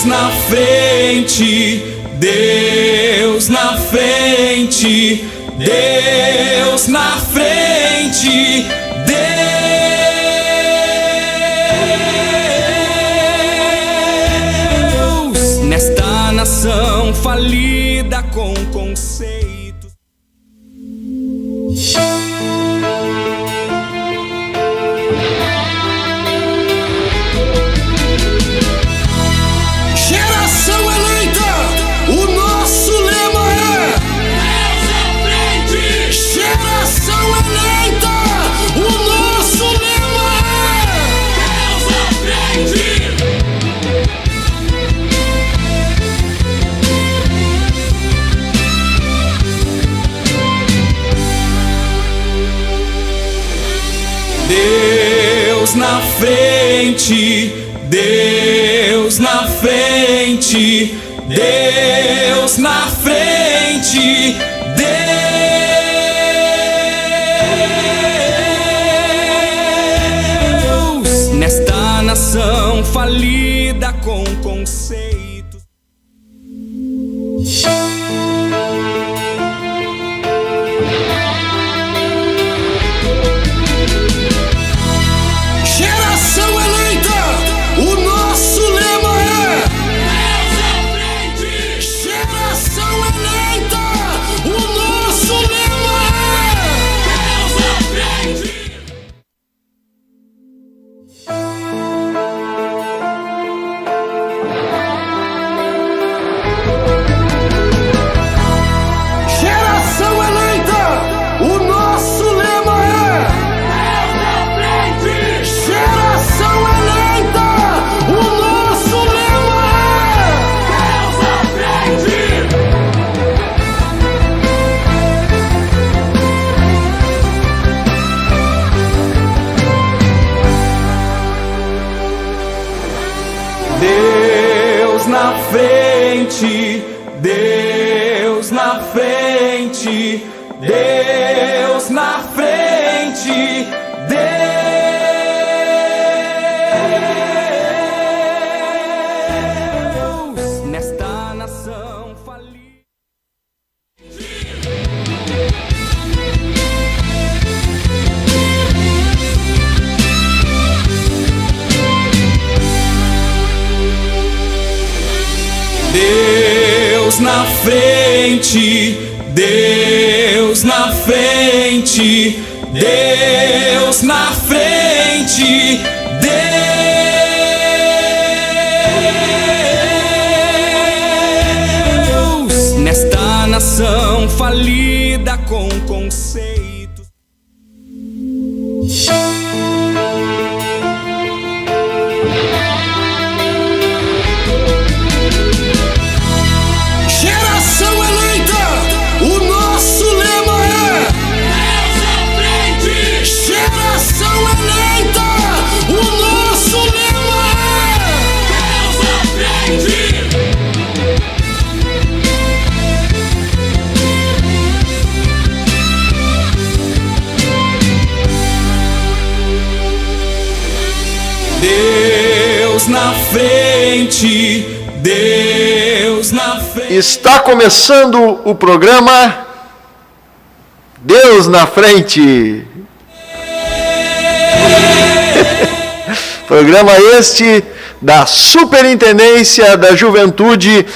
na frente, Deus na frente, Deus na frente, Deus nesta nação falida com conceitos. Geração eleita, o nosso lema é Deus à frente. Geração eleita, o nosso lema é Deus à frente. Deus na frente, Deus na frente, Deus na frente, Deus nesta nação falida com conceitos. Geração eleita, o nosso lema é Deus à frente. Geração eleita, o nosso lema é Deus à frente. Geração eleita, o nosso lema é Deus à frente. Geração eleita, o nosso lema é Deus à frente. Deus na frente, Deus na frente, Deus na frente, Deus nesta nação falida. Deus na frente, Deus na frente, Deus na frente, Deus nesta nação falida com conceitos. Geração eleita, o nosso lema é Deus à frente. Geração eleita, o nosso lema é Deus à frente. Deus na frente, Deus na frente. Está começando o programa Deus na Frente. Programa este da Superintendência da Juventude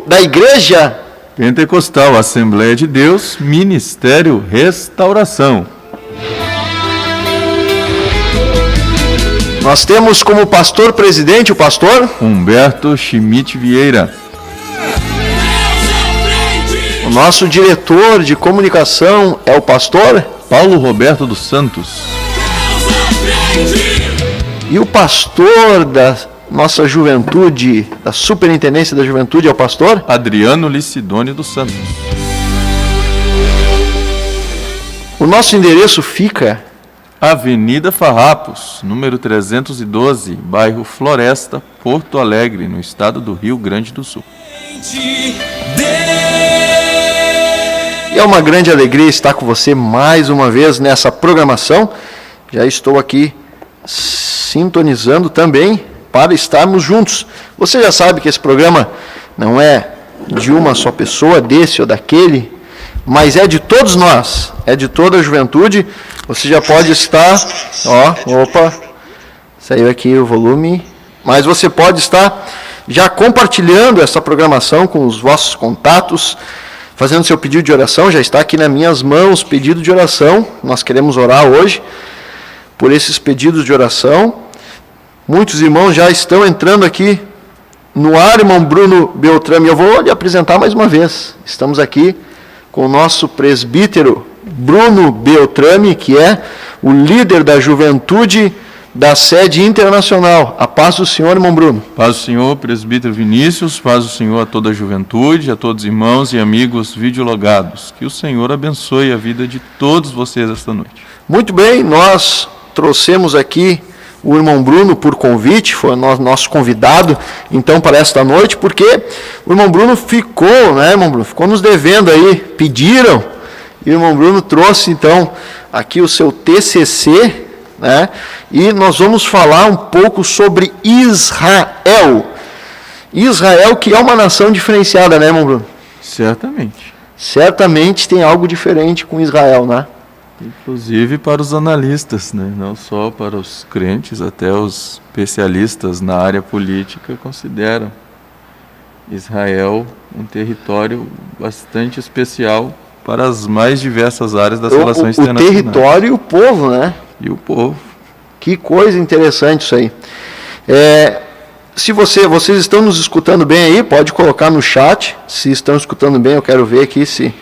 da Igreja Pentecostal Assembleia de Deus, Ministério Restauração. Nós temos como pastor presidente o pastor Humberto Schmidt Vieira. O nosso diretor de comunicação é o pastor Paulo Roberto dos Santos. E o pastor da nossa juventude, da Superintendência da Juventude, é o pastor Adriano Licidônio dos Santos. O nosso endereço fica Avenida Farrapos, número 312, bairro Floresta, Porto Alegre, no estado do Rio Grande do Sul. E é uma grande alegria estar com você mais uma vez nessa programação. Já estou aqui sintonizando também para estarmos juntos. Você já sabe que esse programa não é de uma só pessoa, desse ou daquele, mas é de todos nós, é de toda a juventude. Você já pode estar, saiu aqui o volume, mas você pode estar já compartilhando essa programação com os vossos contatos, fazendo seu pedido de oração. Já está aqui nas minhas mãos pedido de oração. Nós queremos orar hoje por esses pedidos de oração. Muitos irmãos já estão entrando aqui no ar, irmão Bruno Beltrame. Eu vou lhe apresentar mais uma vez. Estamos aqui com o nosso presbítero Bruno Beltrame, que é o líder da juventude da sede internacional. A paz do Senhor, irmão Bruno. Paz do Senhor, presbítero Vinícius, paz do Senhor a toda a juventude, a todos os irmãos e amigos videologados. Que o Senhor abençoe a vida de todos vocês esta noite. Muito bem, nós trouxemos aqui o irmão Bruno por convite, foi nosso convidado, então, para esta noite, porque o irmão Bruno ficou, né, irmão Bruno, ficou nos devendo aí, pediram, e o irmão Bruno trouxe, então, aqui o seu TCC, né, e nós vamos falar um pouco sobre Israel. Israel, que é uma nação diferenciada, né, irmão Bruno? Certamente. Certamente tem algo diferente com Israel, né? Inclusive para os analistas, né? Não só para os crentes, até os especialistas na área política consideram Israel um território bastante especial para as mais diversas áreas das relações internacionais. O território e o povo, né? E o povo. Que coisa interessante isso aí. Se vocês estão nos escutando bem aí, pode colocar no chat. Se estão escutando bem, eu quero ver aqui se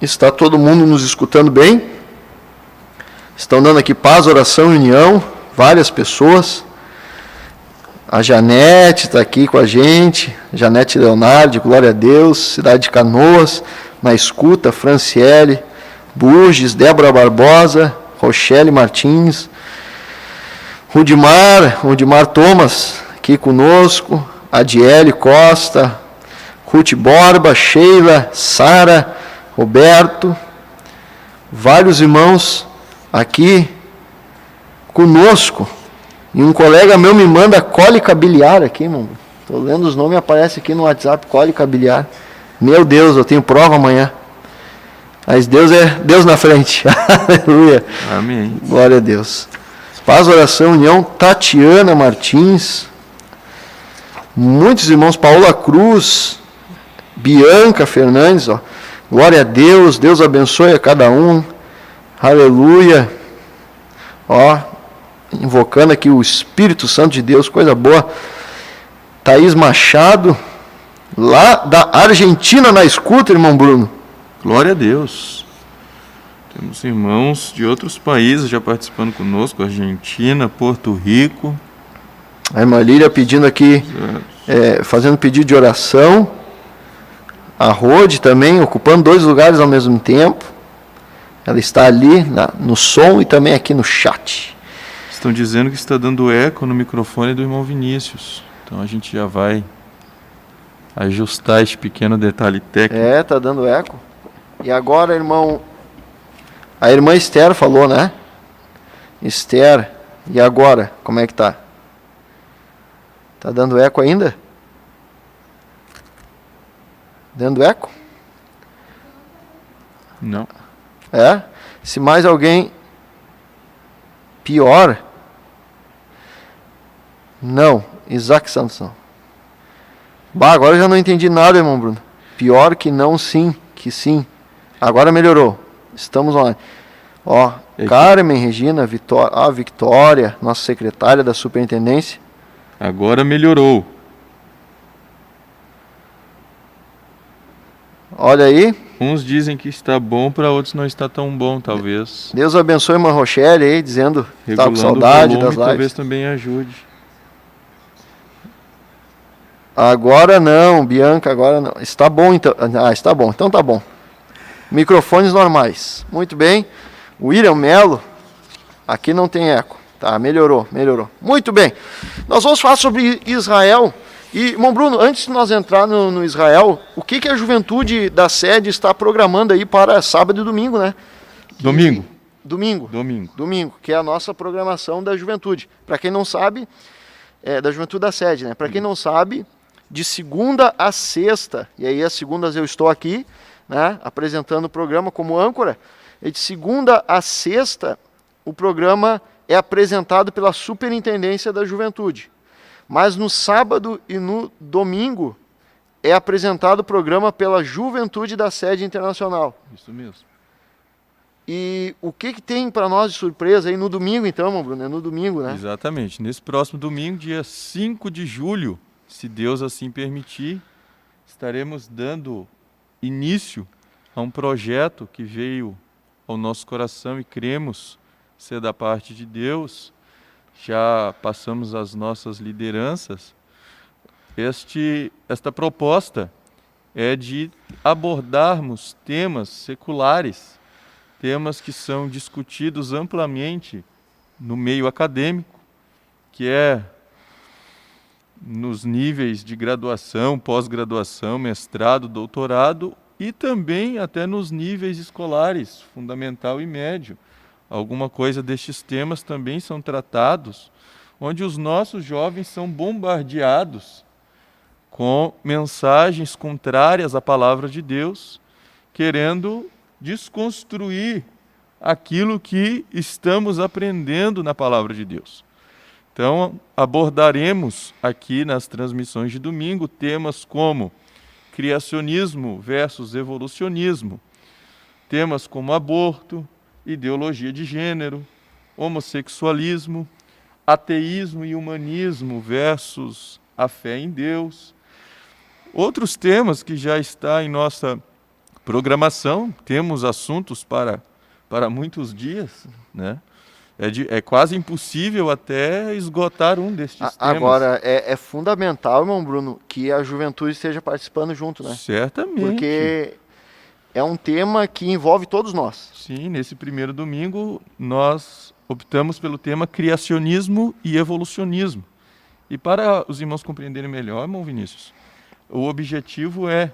está todo mundo nos escutando bem. Estão dando aqui paz, oração e união. Várias pessoas. A Janete está aqui com a gente. Janete Leonardo, glória a Deus. Cidade de Canoas, na escuta. Franciele Burges, Débora Barbosa, Rochelle Martins, Rudimar Thomas aqui conosco. Adiele Costa, Ruth Borba, Sheila, Sara, Roberto, vários irmãos aqui conosco. E um colega meu me manda cólica biliar aqui, irmão. Estou lendo os nomes e aparece aqui no WhatsApp, cólica biliar. Meu Deus, eu tenho prova amanhã. Mas Deus é Deus na frente. Aleluia. Amém. Glória a Deus. Paz, oração, união. Tatiana Martins. Muitos irmãos. Paola Cruz. Bianca Fernandes, ó. Glória a Deus, Deus abençoe a cada um, aleluia, ó, invocando aqui o Espírito Santo de Deus, coisa boa. Thaís Machado, lá da Argentina na escuta, irmão Bruno. Glória a Deus. Temos irmãos de outros países já participando conosco, Argentina, Porto Rico. A irmã Lília pedindo aqui, fazendo pedido de oração. A Rode também, ocupando 2 lugares ao mesmo tempo. Ela está ali no som e também aqui no chat. Estão dizendo que está dando eco no microfone do irmão Vinícius. Então a gente já vai ajustar esse pequeno detalhe técnico. Está dando eco. E agora, irmão, a irmã Esther falou, né? Esther, e agora, como é que tá? Tá dando eco ainda? Dando eco? Não. Se mais alguém pior? Não. Isaac Santos não. Agora eu já não entendi nada, irmão Bruno. Pior que não, sim. Que sim. Agora melhorou. Estamos online. Ó, Carmen, Regina, Victória, nossa secretária da superintendência. Agora melhorou. Olha aí. Uns dizem que está bom, para outros não está tão bom, talvez. Deus abençoe a irmã Rochelle aí, dizendo que está com saudade das lives. Talvez também ajude. Agora não, Bianca, agora não. Está bom então. Está bom, então tá bom. Microfones normais. Muito bem. William Melo, aqui não tem eco. Tá, melhorou. Muito bem. Nós vamos falar sobre Israel. E, irmão Bruno, antes de nós entrar no Israel, o que a juventude da sede está programando aí para sábado e domingo, né? Domingo, que é a nossa programação da juventude. Para quem não sabe, da Juventude da Sede, né? Para quem não sabe, de segunda a sexta, e aí as segundas eu estou aqui, né, apresentando o programa como âncora, e de segunda a sexta o programa é apresentado pela Superintendência da Juventude. Mas no sábado e no domingo é apresentado o programa pela Juventude da Sede Internacional. Isso mesmo. E o que tem para nós de surpresa aí no domingo, então, irmão Bruno? É no domingo, né? Exatamente. Nesse próximo domingo, dia 5 de julho, se Deus assim permitir, estaremos dando início a um projeto que veio ao nosso coração e cremos ser da parte de Deus. Já passamos as nossas lideranças. Esta proposta é de abordarmos temas seculares, temas que são discutidos amplamente no meio acadêmico, que é nos níveis de graduação, pós-graduação, mestrado, doutorado e também até nos níveis escolares, fundamental e médio. Alguma coisa destes temas também são tratados, onde os nossos jovens são bombardeados com mensagens contrárias à palavra de Deus, querendo desconstruir aquilo que estamos aprendendo na palavra de Deus. Então, abordaremos aqui nas transmissões de domingo temas como criacionismo versus evolucionismo, temas como aborto, ideologia de gênero, homossexualismo, ateísmo e humanismo versus a fé em Deus. Outros temas que já está em nossa programação, temos assuntos para muitos dias, né? É quase impossível até esgotar um destes temas. Agora, é fundamental, irmão Bruno, que a juventude esteja participando junto, né? Certamente. Porque é um tema que envolve todos nós. Sim, nesse primeiro domingo nós optamos pelo tema criacionismo e evolucionismo. E para os irmãos compreenderem melhor, irmão Vinícius, o objetivo é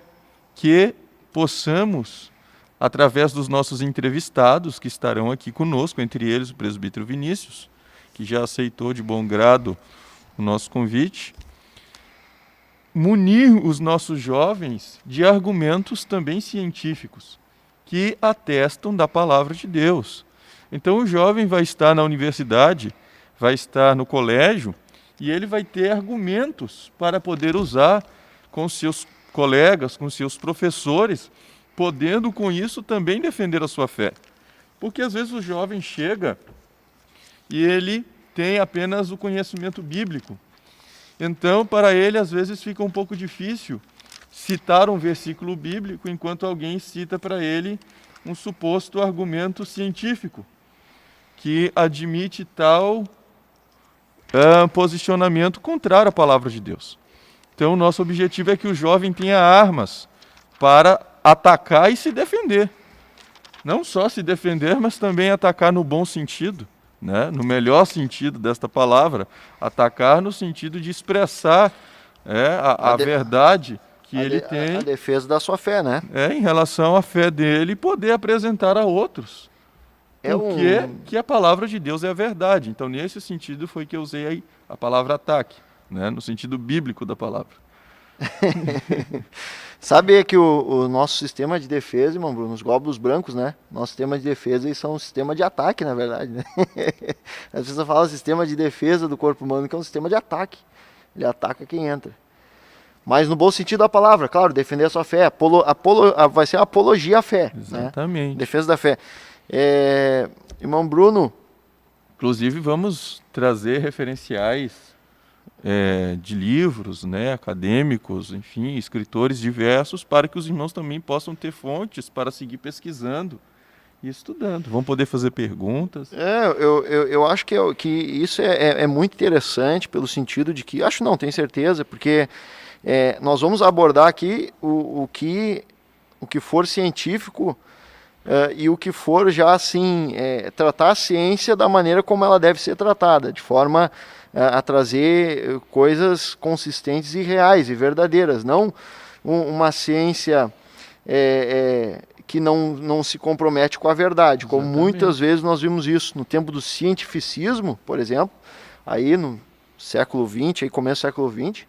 que possamos, através dos nossos entrevistados que estarão aqui conosco, entre eles o presbítero Vinícius, que já aceitou de bom grado o nosso convite, munir os nossos jovens de argumentos também científicos, que atestam da palavra de Deus. Então o jovem vai estar na universidade, vai estar no colégio, e ele vai ter argumentos para poder usar com seus colegas, com seus professores, podendo com isso também defender a sua fé. Porque às vezes o jovem chega e ele tem apenas o conhecimento bíblico. Então, para ele, às vezes fica um pouco difícil citar um versículo bíblico enquanto alguém cita para ele um suposto argumento científico que admite tal posicionamento contrário à palavra de Deus. Então, o nosso objetivo é que o jovem tenha armas para atacar e se defender. Não só se defender, mas também atacar no bom sentido, né? No melhor sentido desta palavra, atacar no sentido de expressar a verdade que ele tem. A defesa da sua fé, né? Em relação à fé dele e poder apresentar a outros. Que a palavra de Deus é a verdade. Então, nesse sentido, foi que eu usei aí a palavra ataque, né? No sentido bíblico da palavra. Sabe que o nosso sistema de defesa, irmão Bruno, os glóbulos brancos, né? Nosso sistema de defesa, eles são um sistema de ataque, na verdade, né? As pessoas falam sistema de defesa do corpo humano, que é um sistema de ataque. Ele ataca quem entra. Mas no bom sentido da palavra, claro, defender a sua fé. Vai ser uma apologia à fé. Exatamente. Né? Defesa da fé. Irmão Bruno. Inclusive, vamos trazer referenciais de livros, né, acadêmicos, enfim, escritores diversos, para que os irmãos também possam ter fontes para seguir pesquisando e estudando. Vão poder fazer perguntas. Eu acho que isso é muito interessante, pelo sentido de que, tenho certeza, porque nós vamos abordar aqui o que for científico e o que for já assim, tratar a ciência da maneira como ela deve ser tratada, de forma a trazer coisas consistentes e reais e verdadeiras, não uma ciência que não se compromete com a verdade. Exatamente. Como muitas vezes nós vimos isso no tempo do cientificismo, por exemplo, aí no século XX, aí começo do século XX,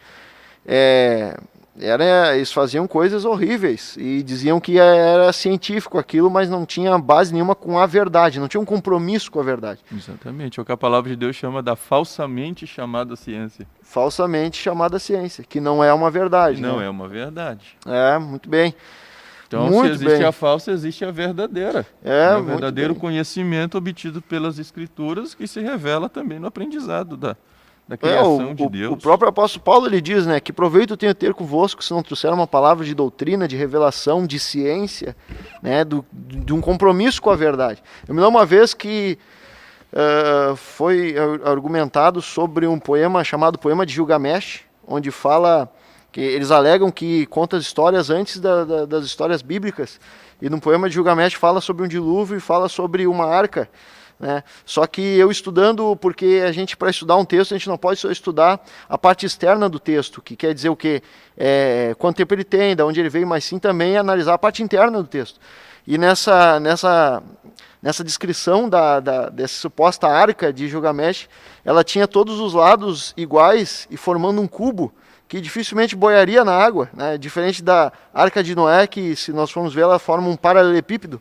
eles faziam coisas horríveis e diziam que era científico aquilo, mas não tinha base nenhuma com a verdade, não tinha um compromisso com a verdade. Exatamente, é o que a palavra de Deus chama da falsamente chamada ciência. Falsamente chamada ciência, que não é uma verdade. Não né? é uma verdade. Muito bem. Então, Muito se existe bem. a falsa, existe a verdadeira. O verdadeiro conhecimento obtido pelas Escrituras que se revela também no aprendizado da criação de Deus. O próprio apóstolo Paulo ele diz, né, que proveito tenho ter convosco se não trouxer uma palavra de doutrina, de revelação, de ciência, né, de um compromisso com a verdade. Eu me lembro uma vez que foi argumentado sobre um poema chamado Poema de Gilgamesh, onde fala que eles alegam que conta as histórias antes das histórias bíblicas, e no Poema de Gilgamesh fala sobre um dilúvio e fala sobre uma arca, né? Só que eu estudando, porque a gente, para estudar um texto, a gente não pode só estudar a parte externa do texto, que quer dizer o quê? Quanto tempo ele tem, de onde ele veio, mas sim também analisar a parte interna do texto. E nessa descrição dessa suposta arca de Gilgamesh, ela tinha todos os lados iguais e formando um cubo, que dificilmente boiaria na água, né? Diferente da Arca de Noé, que se nós formos ver, ela forma um paralelepípedo.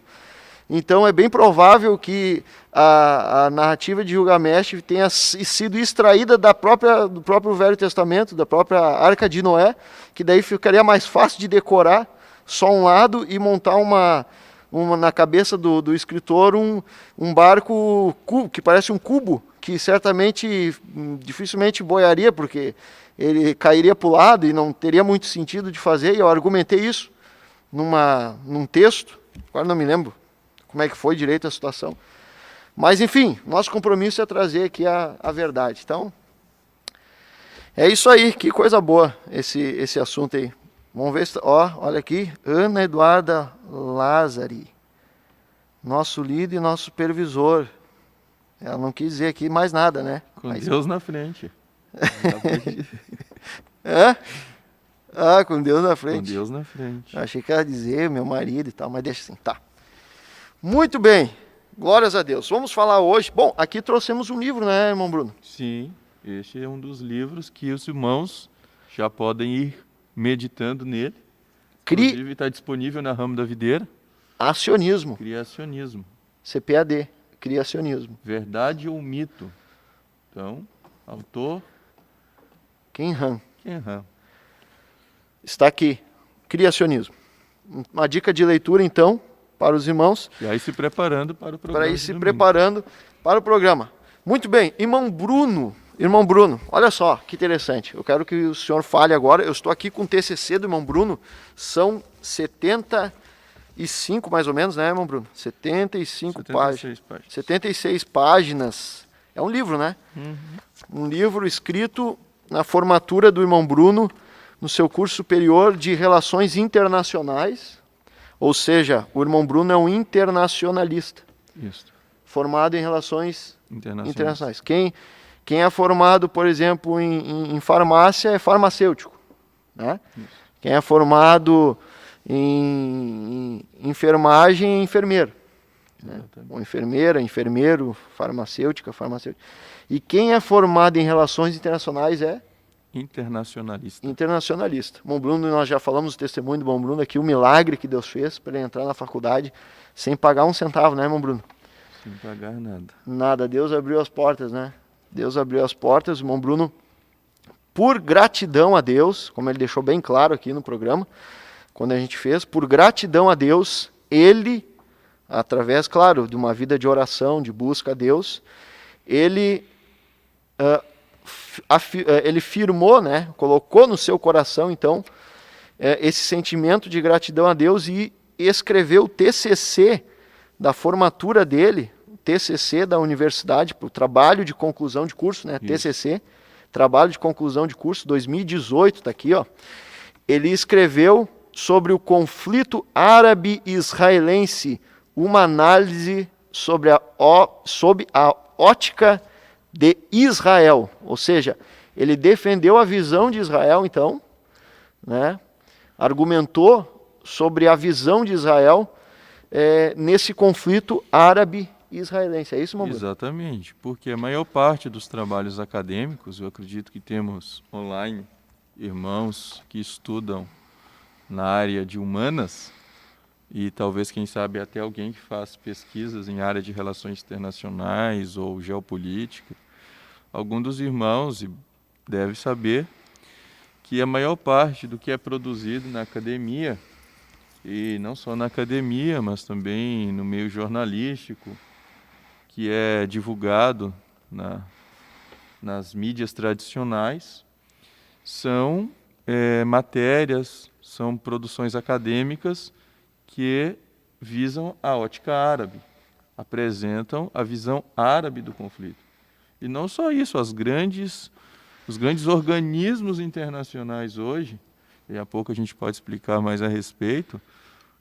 Então é bem provável que a narrativa de Gilgamesh tenha sido extraída do próprio Velho Testamento, da própria Arca de Noé, que daí ficaria mais fácil de decorar só um lado e montar na cabeça do escritor um barco que parece um cubo, que certamente dificilmente boiaria, porque ele cairia para o lado e não teria muito sentido de fazer. E eu argumentei isso num texto, agora não me lembro como é que foi direito a situação. Mas enfim, nosso compromisso é trazer aqui a verdade. Então, é isso aí, que coisa boa esse assunto aí. Vamos ver se... olha aqui, Ana Eduarda Lázari, nosso líder e nosso supervisor. Ela não quis dizer aqui mais nada, né? Com Deus na frente. Com Deus na frente. Com Deus na frente. Eu achei que ela ia dizer meu marido e tal, mas deixa assim, tá. Muito bem, glórias a Deus. Vamos falar hoje. Bom, aqui trouxemos um livro, né, irmão Bruno? Sim, este é um dos livros que os irmãos já podem ir meditando nele. Inclusive está disponível na Ramo da Videira. Criacionismo. CPAD, Criacionismo. Verdade ou mito? Então, autor... Ken Han. Está aqui, Criacionismo. Uma dica de leitura, então, para os irmãos. E aí se preparando para o programa. Para ir se preparando para o programa. Muito bem, irmão Bruno, olha só que interessante. Eu quero que o senhor fale agora. Eu estou aqui com o TCC do irmão Bruno. São 75 mais ou menos, né, irmão Bruno? 76 páginas. 76 páginas. É um livro, né? Uhum. Um livro escrito na formatura do irmão Bruno, no seu curso superior de Relações Internacionais, ou seja, o irmão Bruno é um internacionalista. Isso. Formado em Relações Internacionais. Quem é formado, por exemplo, em farmácia é farmacêutico. Né? Quem é formado em enfermagem é enfermeiro. Né? Ou enfermeira, enfermeiro, farmacêutica. E quem é formado em Relações Internacionais é? Internacionalista. Bom Bruno, nós já falamos do testemunho do Bom Bruno aqui, o milagre que Deus fez para ele entrar na faculdade sem pagar um centavo, né, irmão Bruno? Sem pagar nada. Nada, Deus abriu as portas, né? Deus abriu as portas, o irmão Bruno, por gratidão a Deus, como ele deixou bem claro aqui no programa, quando a gente fez, por gratidão a Deus, ele, através, claro, de uma vida de oração, de busca a Deus, ele firmou, né, colocou no seu coração, então, esse sentimento de gratidão a Deus e escreveu o TCC da formatura dele, o TCC da universidade, para o trabalho de conclusão de curso, né, TCC, trabalho de conclusão de curso, 2018, está aqui, ó. Ele escreveu sobre o conflito árabe-israelense, uma análise sob a ótica de Israel, ou seja, ele defendeu a visão de Israel, então, né, argumentou sobre a visão de Israel nesse conflito árabe israelense. É isso, Mombruna? Exatamente, porque a maior parte dos trabalhos acadêmicos, eu acredito que temos online irmãos que estudam na área de humanas, e talvez, quem sabe, até alguém que faz pesquisas em área de relações internacionais ou geopolítica. Algum dos irmãos deve saber que a maior parte do que é produzido na academia, e não só na academia, mas também no meio jornalístico, que é divulgado nas mídias tradicionais, são matérias, são produções acadêmicas que visam a ótica árabe, apresentam a visão árabe do conflito. E não só isso, os grandes organismos internacionais hoje, e a pouco a gente pode explicar mais a respeito,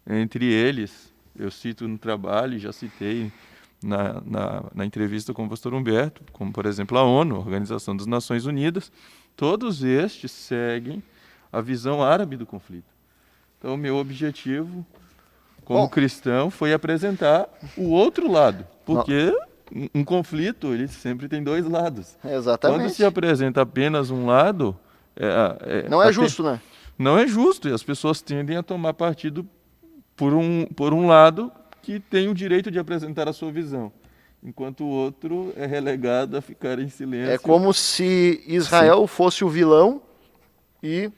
entre eles, eu cito no trabalho, já citei na entrevista com o pastor Humberto, como por exemplo a ONU, a Organização das Nações Unidas, todos estes seguem a visão árabe do conflito. Então, o meu objetivo como cristão foi apresentar o outro lado, porque um conflito ele sempre tem dois lados. Exatamente. Quando se apresenta apenas um lado, não é justo, né? Não é justo, e as pessoas tendem a tomar partido por um lado que tem o direito de apresentar a sua visão, enquanto o outro é relegado a ficar em silêncio. É como se Israel fosse o vilão e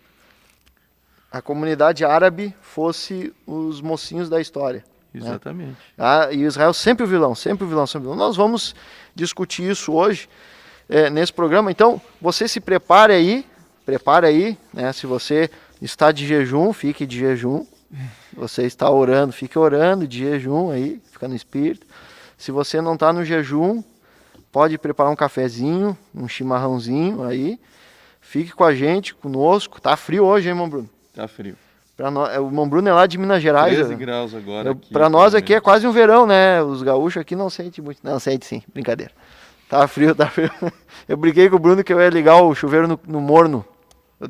a comunidade árabe fosse os mocinhos da história. Exatamente. Né? E Israel sempre o vilão, sempre o vilão, sempre o vilão. Nós vamos discutir isso hoje nesse programa. Então, você se prepare aí, né? Se você está de jejum, fique de jejum. Você está orando, fique orando de jejum aí, fica no espírito. Se você não está no jejum, pode preparar um cafezinho, um chimarrãozinho aí. Fique com a gente, conosco. Tá frio hoje, hein, irmão Bruno? Tá frio. O irmão Bruno é lá de Minas Gerais. 13 graus agora. Para nós aqui é quase um verão, né? Os gaúchos aqui não sentem muito. Não, sente sim, brincadeira. Tá frio, tá frio. Eu briguei com o Bruno que eu ia ligar o chuveiro no morno.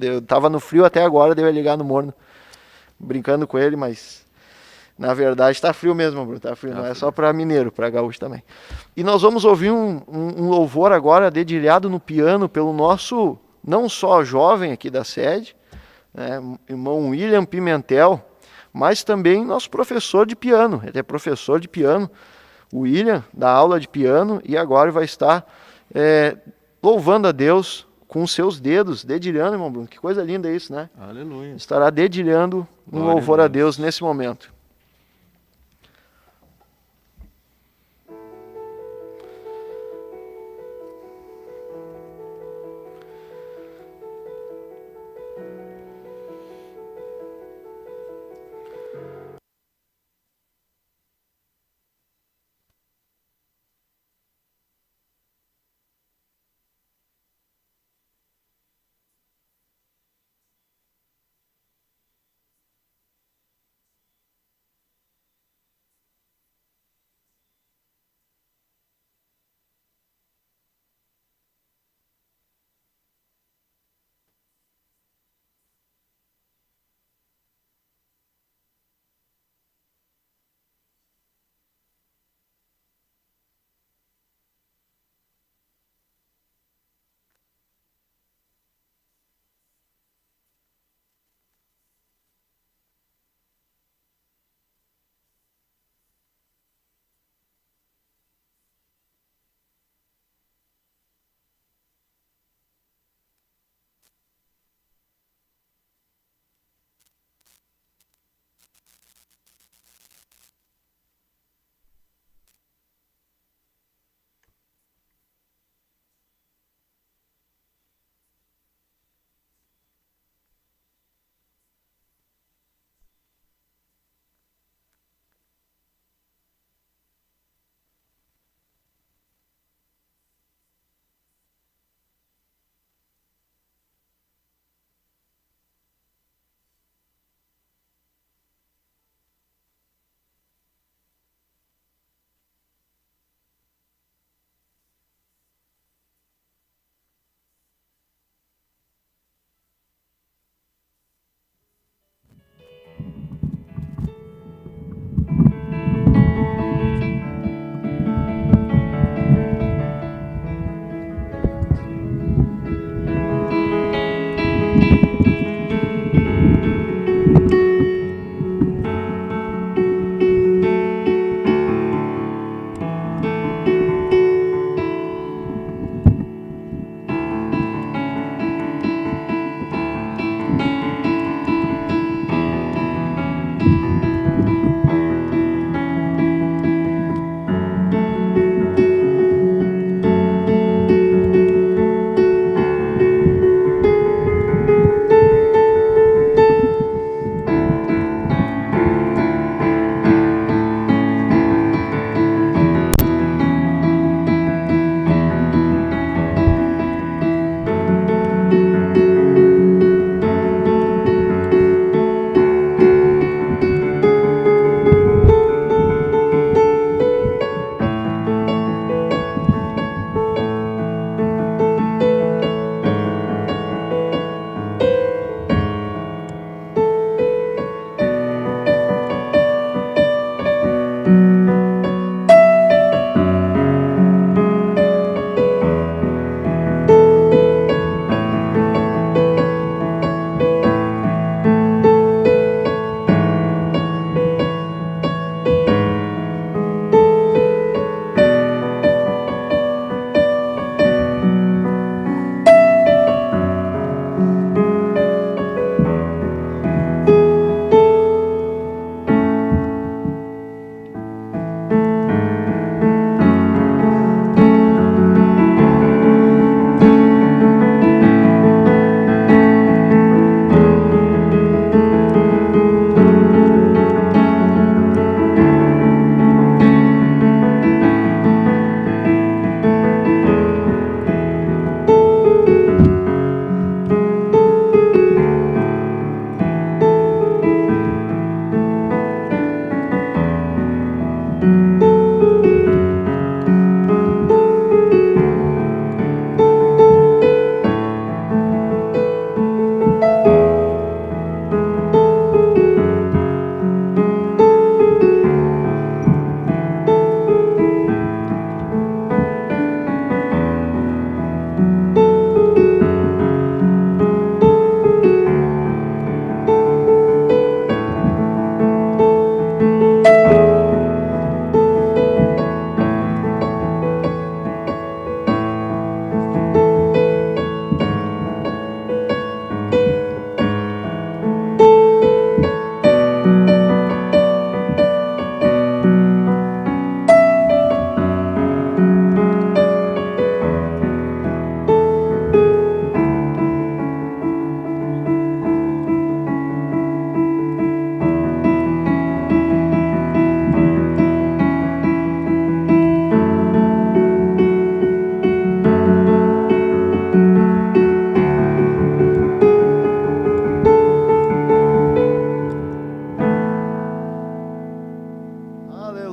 Eu tava no frio até agora, eu ia ligar no morno. Brincando com ele, mas na verdade tá frio mesmo, Bruno. Tá frio, não é só para mineiro, para gaúcho também. E nós vamos ouvir um louvor agora dedilhado no piano pelo nosso, não só jovem aqui da sede, né, irmão William Pimentel, mas também nosso professor de piano. Ele é professor de piano, o William, dá aula de piano, e agora vai estar louvando a Deus com os seus dedos, dedilhando, irmão Bruno. Que coisa linda isso, né? Aleluia. Estará dedilhando um louvor a Deus nesse momento.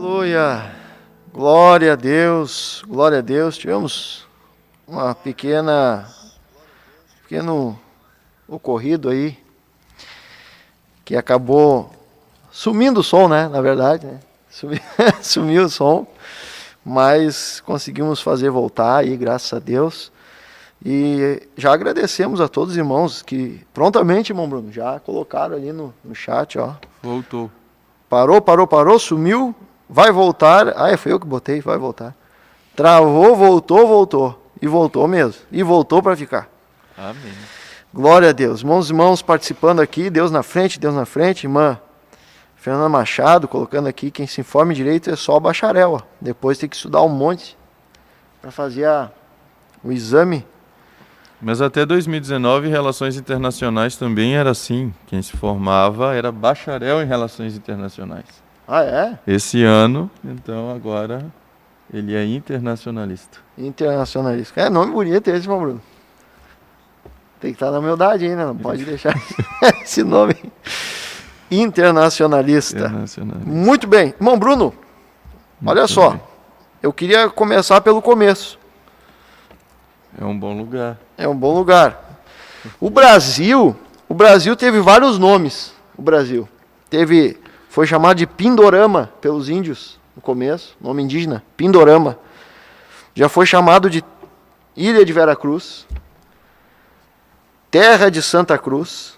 Aleluia. Glória a Deus. Glória a Deus. Tivemos uma pequeno ocorrido aí, que acabou sumindo o som, né? Na verdade, né? Sumiu o som, mas conseguimos fazer voltar aí, graças a Deus. E já agradecemos a todos os irmãos que prontamente, irmão Bruno, já colocaram ali no chat, ó. Voltou. Parou, sumiu, vai voltar. Ah, foi eu que botei, vai voltar. Travou, voltou. E voltou mesmo. E voltou para ficar. Amém. Glória a Deus. Irmãos participando aqui, Deus na frente. Irmã Fernanda Machado colocando aqui, quem se informe direito é só o bacharel. Ó. Depois tem que estudar um monte para fazer o exame. Mas até 2019, Relações Internacionais também era assim. Quem se formava era bacharel em Relações Internacionais. Ah, é? Esse ano, então, agora, ele é internacionalista. Internacionalista. É nome bonito esse, irmão Bruno. Tem que estar na humildade ainda, não pode deixar esse nome. Internacionalista. Muito bem. Irmão Bruno, olha só. Bem. Eu queria começar pelo começo. É um bom lugar. É um bom lugar. O Brasil teve vários nomes. Foi chamado de Pindorama pelos índios no começo, nome indígena, Pindorama. Já foi chamado de Ilha de Veracruz, Terra de Santa Cruz,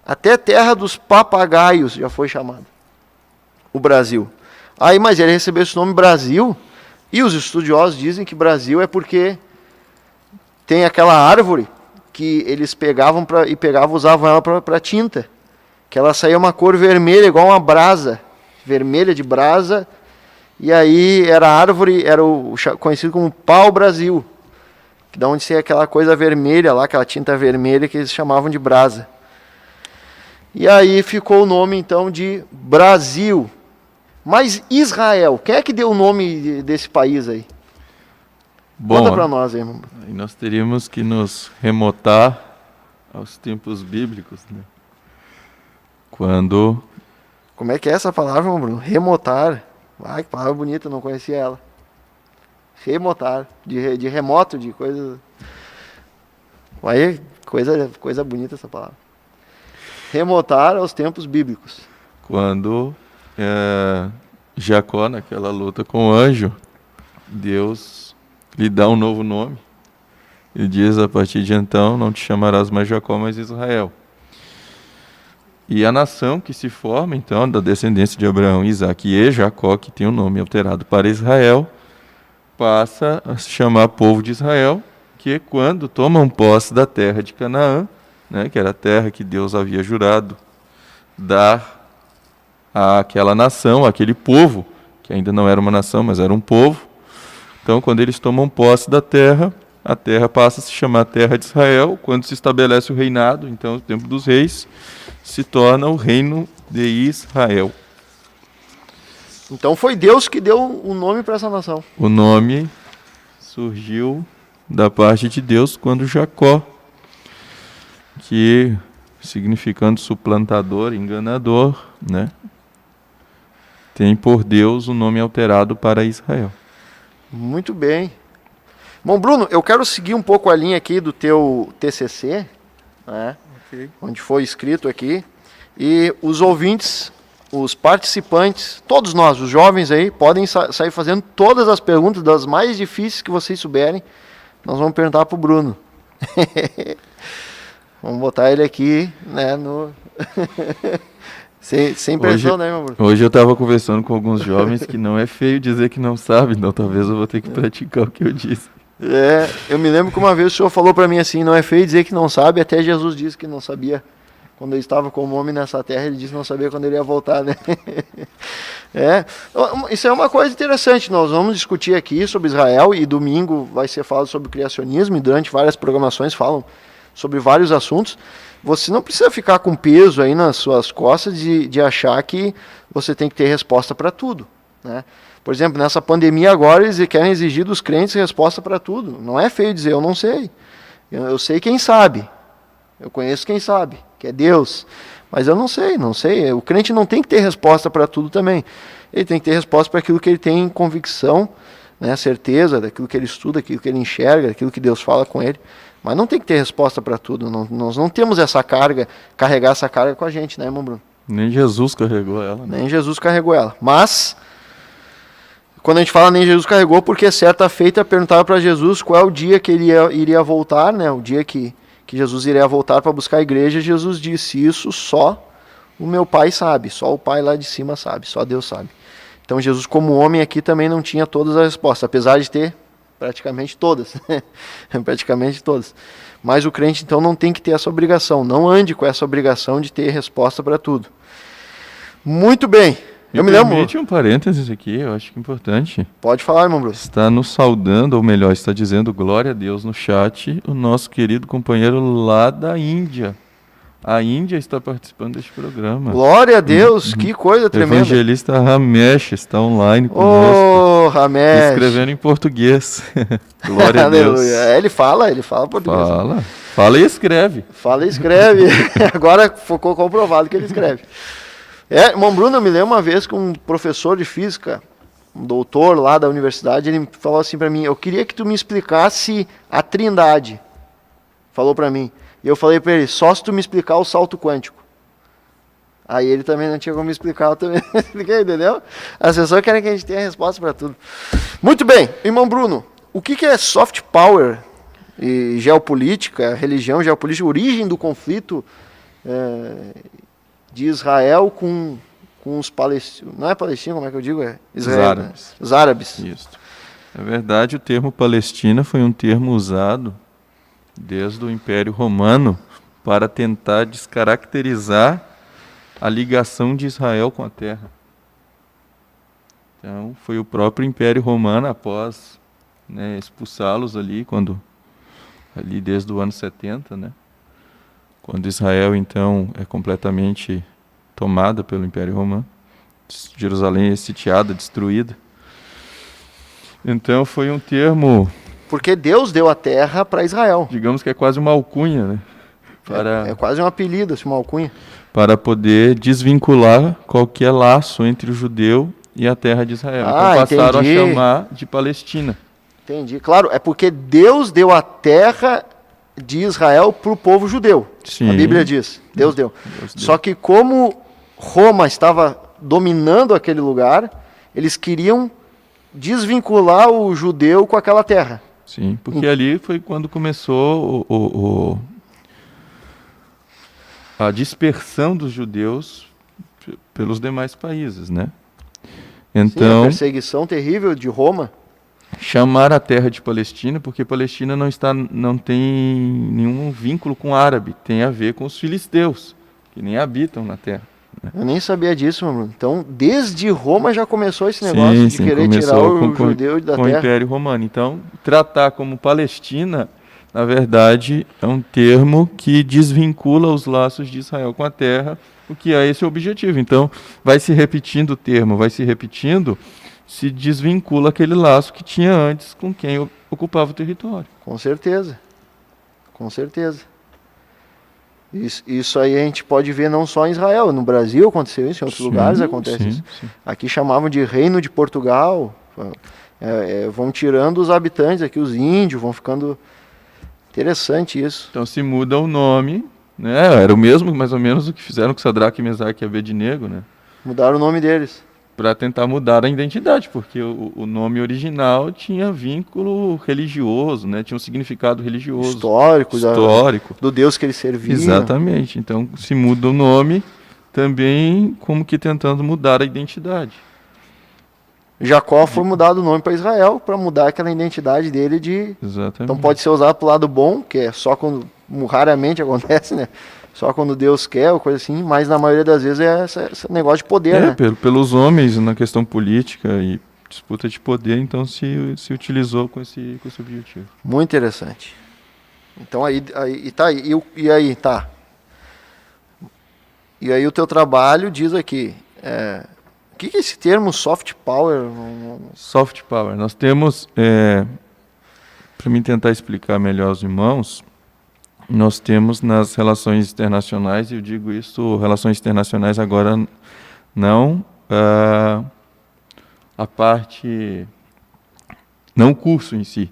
até Terra dos Papagaios já foi chamado. O Brasil. Aí, mas ele recebeu esse nome Brasil, e os estudiosos dizem que Brasil é porque tem aquela árvore que eles usavam ela para tinta, que ela saía uma cor vermelha, igual uma brasa, vermelha de brasa, e aí era a árvore, era conhecido como pau-brasil, que da onde saía aquela coisa vermelha lá, aquela tinta vermelha que eles chamavam de brasa. E aí ficou o nome então de Brasil. Mas Israel, quem é que deu o nome desse país aí? Bom, conta para nós aí, irmão. Aí nós teríamos que nos remontar aos tempos bíblicos, né? Quando... Como é que é essa palavra, irmão Bruno? Remotar. Ai, que palavra bonita, não conhecia ela. Remotar, de remoto, de coisa... Aí, coisa bonita essa palavra. Remotar aos tempos bíblicos. Quando Jacó, naquela luta com o anjo, Deus lhe dá um novo nome. Ele diz, a partir de então, não te chamarás mais Jacó, mas Israel. E a nação que se forma, então, da descendência de Abraão, Isaque e Jacó, que tem o nome alterado para Israel, passa a se chamar povo de Israel, que quando tomam posse da terra de Canaã, né, que era a terra que Deus havia jurado dar àquela nação, àquele povo, que ainda não era uma nação, mas era um povo. Então, quando eles tomam posse da terra, a terra passa a se chamar Terra de Israel. Quando se estabelece o reinado, então, o tempo dos reis, se torna o reino de Israel. Então foi Deus que deu o nome para essa nação. O nome surgiu da parte de Deus quando Jacó, que significando suplantador, enganador, né, tem por Deus o nome alterado para Israel. Muito bem. Bom, Bruno, eu quero seguir um pouco a linha aqui do teu TCC, né, onde foi escrito aqui, e os ouvintes, os participantes, todos nós, os jovens aí, podem sair fazendo todas as perguntas, das mais difíceis que vocês souberem, nós vamos perguntar para o Bruno. Vamos botar ele aqui, né, no... sem pressão, né, meu Bruno? Hoje eu estava conversando com alguns jovens que não é feio dizer que não sabe, então talvez eu vou ter que praticar o que eu disse. Eu me lembro que uma vez o senhor falou para mim assim, não é feio dizer que não sabe, até Jesus disse que não sabia. Quando ele estava como homem nessa terra, ele disse que não sabia quando ele ia voltar, né? Isso é uma coisa interessante, nós vamos discutir aqui sobre Israel, e domingo vai ser falado sobre o criacionismo, e durante várias programações falam sobre vários assuntos. Você não precisa ficar com peso aí nas suas costas de achar que você tem que ter resposta para tudo, né? Por exemplo, nessa pandemia agora, eles querem exigir dos crentes resposta para tudo. Não é feio dizer, eu não sei. Eu sei quem sabe. Eu conheço quem sabe, que é Deus. Mas eu não sei. O crente não tem que ter resposta para tudo também. Ele tem que ter resposta para aquilo que ele tem convicção, né, certeza daquilo que ele estuda, daquilo que ele enxerga, daquilo que Deus fala com ele. Mas não tem que ter resposta para tudo. Nós não temos essa carga, carregar essa carga com a gente, né, irmão Bruno? Nem Jesus carregou ela. Né? Nem Jesus carregou ela. Mas, quando a gente fala nem Jesus carregou, porque certa feita perguntava para Jesus qual é o dia que ele iria voltar, né? O dia que Jesus iria voltar para buscar a igreja. Jesus disse: isso só o meu Pai sabe, só o Pai lá de cima sabe, só Deus sabe. Então Jesus, como homem aqui, também não tinha todas as respostas, apesar de ter praticamente todas. Praticamente todas. Mas o crente, então, não tem que ter essa obrigação. Não ande com essa obrigação de ter resposta para tudo. Muito bem. Eu me lembro. Permite um parênteses aqui, eu acho que é importante. Pode falar, irmão Bruno. Está nos saudando, ou melhor, está dizendo glória a Deus no chat, o nosso querido companheiro lá da Índia. A Índia está participando deste programa. Glória a Deus, que coisa tremenda. O evangelista Ramesh está online conosco. Oh, Ramesh. Escrevendo em português. Glória a Deus. Ele fala português. Fala e escreve. Fala e escreve. Agora ficou comprovado que ele escreve. Irmão Bruno, eu me lembro uma vez que um professor de física, um doutor lá da universidade, ele falou assim para mim: eu queria que tu me explicasse a trindade. Falou para mim. E eu falei para ele: só se tu me explicar o salto quântico. Aí ele também não tinha como me explicar, eu também não expliquei, entendeu? As pessoas querem que a gente tenha a resposta para tudo. Muito bem, irmão Bruno, o que é soft power e geopolítica, religião, geopolítica, origem do conflito de Israel com os palestinos? Não é palestino, como é que eu digo? É Israel, os árabes. Né? Os árabes. Isso. Na verdade, o termo Palestina foi um termo usado desde o Império Romano para tentar descaracterizar a ligação de Israel com a terra. Então, foi o próprio Império Romano, após, né, expulsá-los ali desde o ano 70, né, quando Israel, então, é completamente tomada pelo Império Romano, Jerusalém é sitiada, destruída. Então, foi um termo... Porque Deus deu a terra para Israel. Digamos que é quase uma alcunha, né? É quase um apelido, assim, uma alcunha. Para poder desvincular qualquer laço entre o judeu e a terra de Israel. Então passaram a chamar de Palestina. Entendi. Claro, é porque Deus deu a terra de Israel para o povo judeu. Sim. A Bíblia diz, Deus deu. Só que como Roma estava dominando aquele lugar, eles queriam desvincular o judeu com aquela terra. Sim, porque ali foi quando começou a dispersão dos judeus pelos demais países, né? Então, sim, a perseguição terrível de Roma. Chamar a terra de Palestina, porque Palestina não tem nenhum vínculo com o árabe, tem a ver com os filisteus, que nem habitam na terra. Né? Eu nem sabia disso, mano. Então, desde Roma já começou esse negócio de querer tirar o judeu da terra. Com o Império Romano. Então, tratar como Palestina, na verdade, é um termo que desvincula os laços de Israel com a terra, o que é esse o objetivo. Então, vai se repetindo o termo, se desvincula aquele laço que tinha antes com quem ocupava o território. Com certeza. Com certeza. Isso aí a gente pode ver não só em Israel, no Brasil aconteceu isso, em outros lugares acontece isso. Sim. Aqui chamavam de Reino de Portugal, vão tirando os habitantes aqui, os índios, vão ficando... Interessante isso. Então se muda o nome, né? Era o mesmo, mais ou menos, o que fizeram com Sadraque, Mesaque e Abednego, né? Mudaram o nome deles. Para tentar mudar a identidade, porque o nome original tinha vínculo religioso, né? Tinha um significado religioso. Histórico. Do Deus que eles serviam. Exatamente. Então, se muda o nome, também como que tentando mudar a identidade. Jacó foi mudado o nome para Israel, para mudar aquela identidade dele de... Exatamente. Então pode ser usado para o lado bom, que é só quando raramente acontece, né? Só quando Deus quer, ou coisa assim, mas na maioria das vezes é esse negócio de poder, né? Pelos homens na questão política e disputa de poder, então se utilizou com esse objetivo. Muito interessante. Então aí tá. E aí, tá. E aí o teu trabalho diz aqui, o que é esse termo soft power? Soft power, nós temos, para mim tentar explicar melhor aos irmãos, nós temos nas relações internacionais, e eu digo isso, relações internacionais agora não a parte, não o curso em si,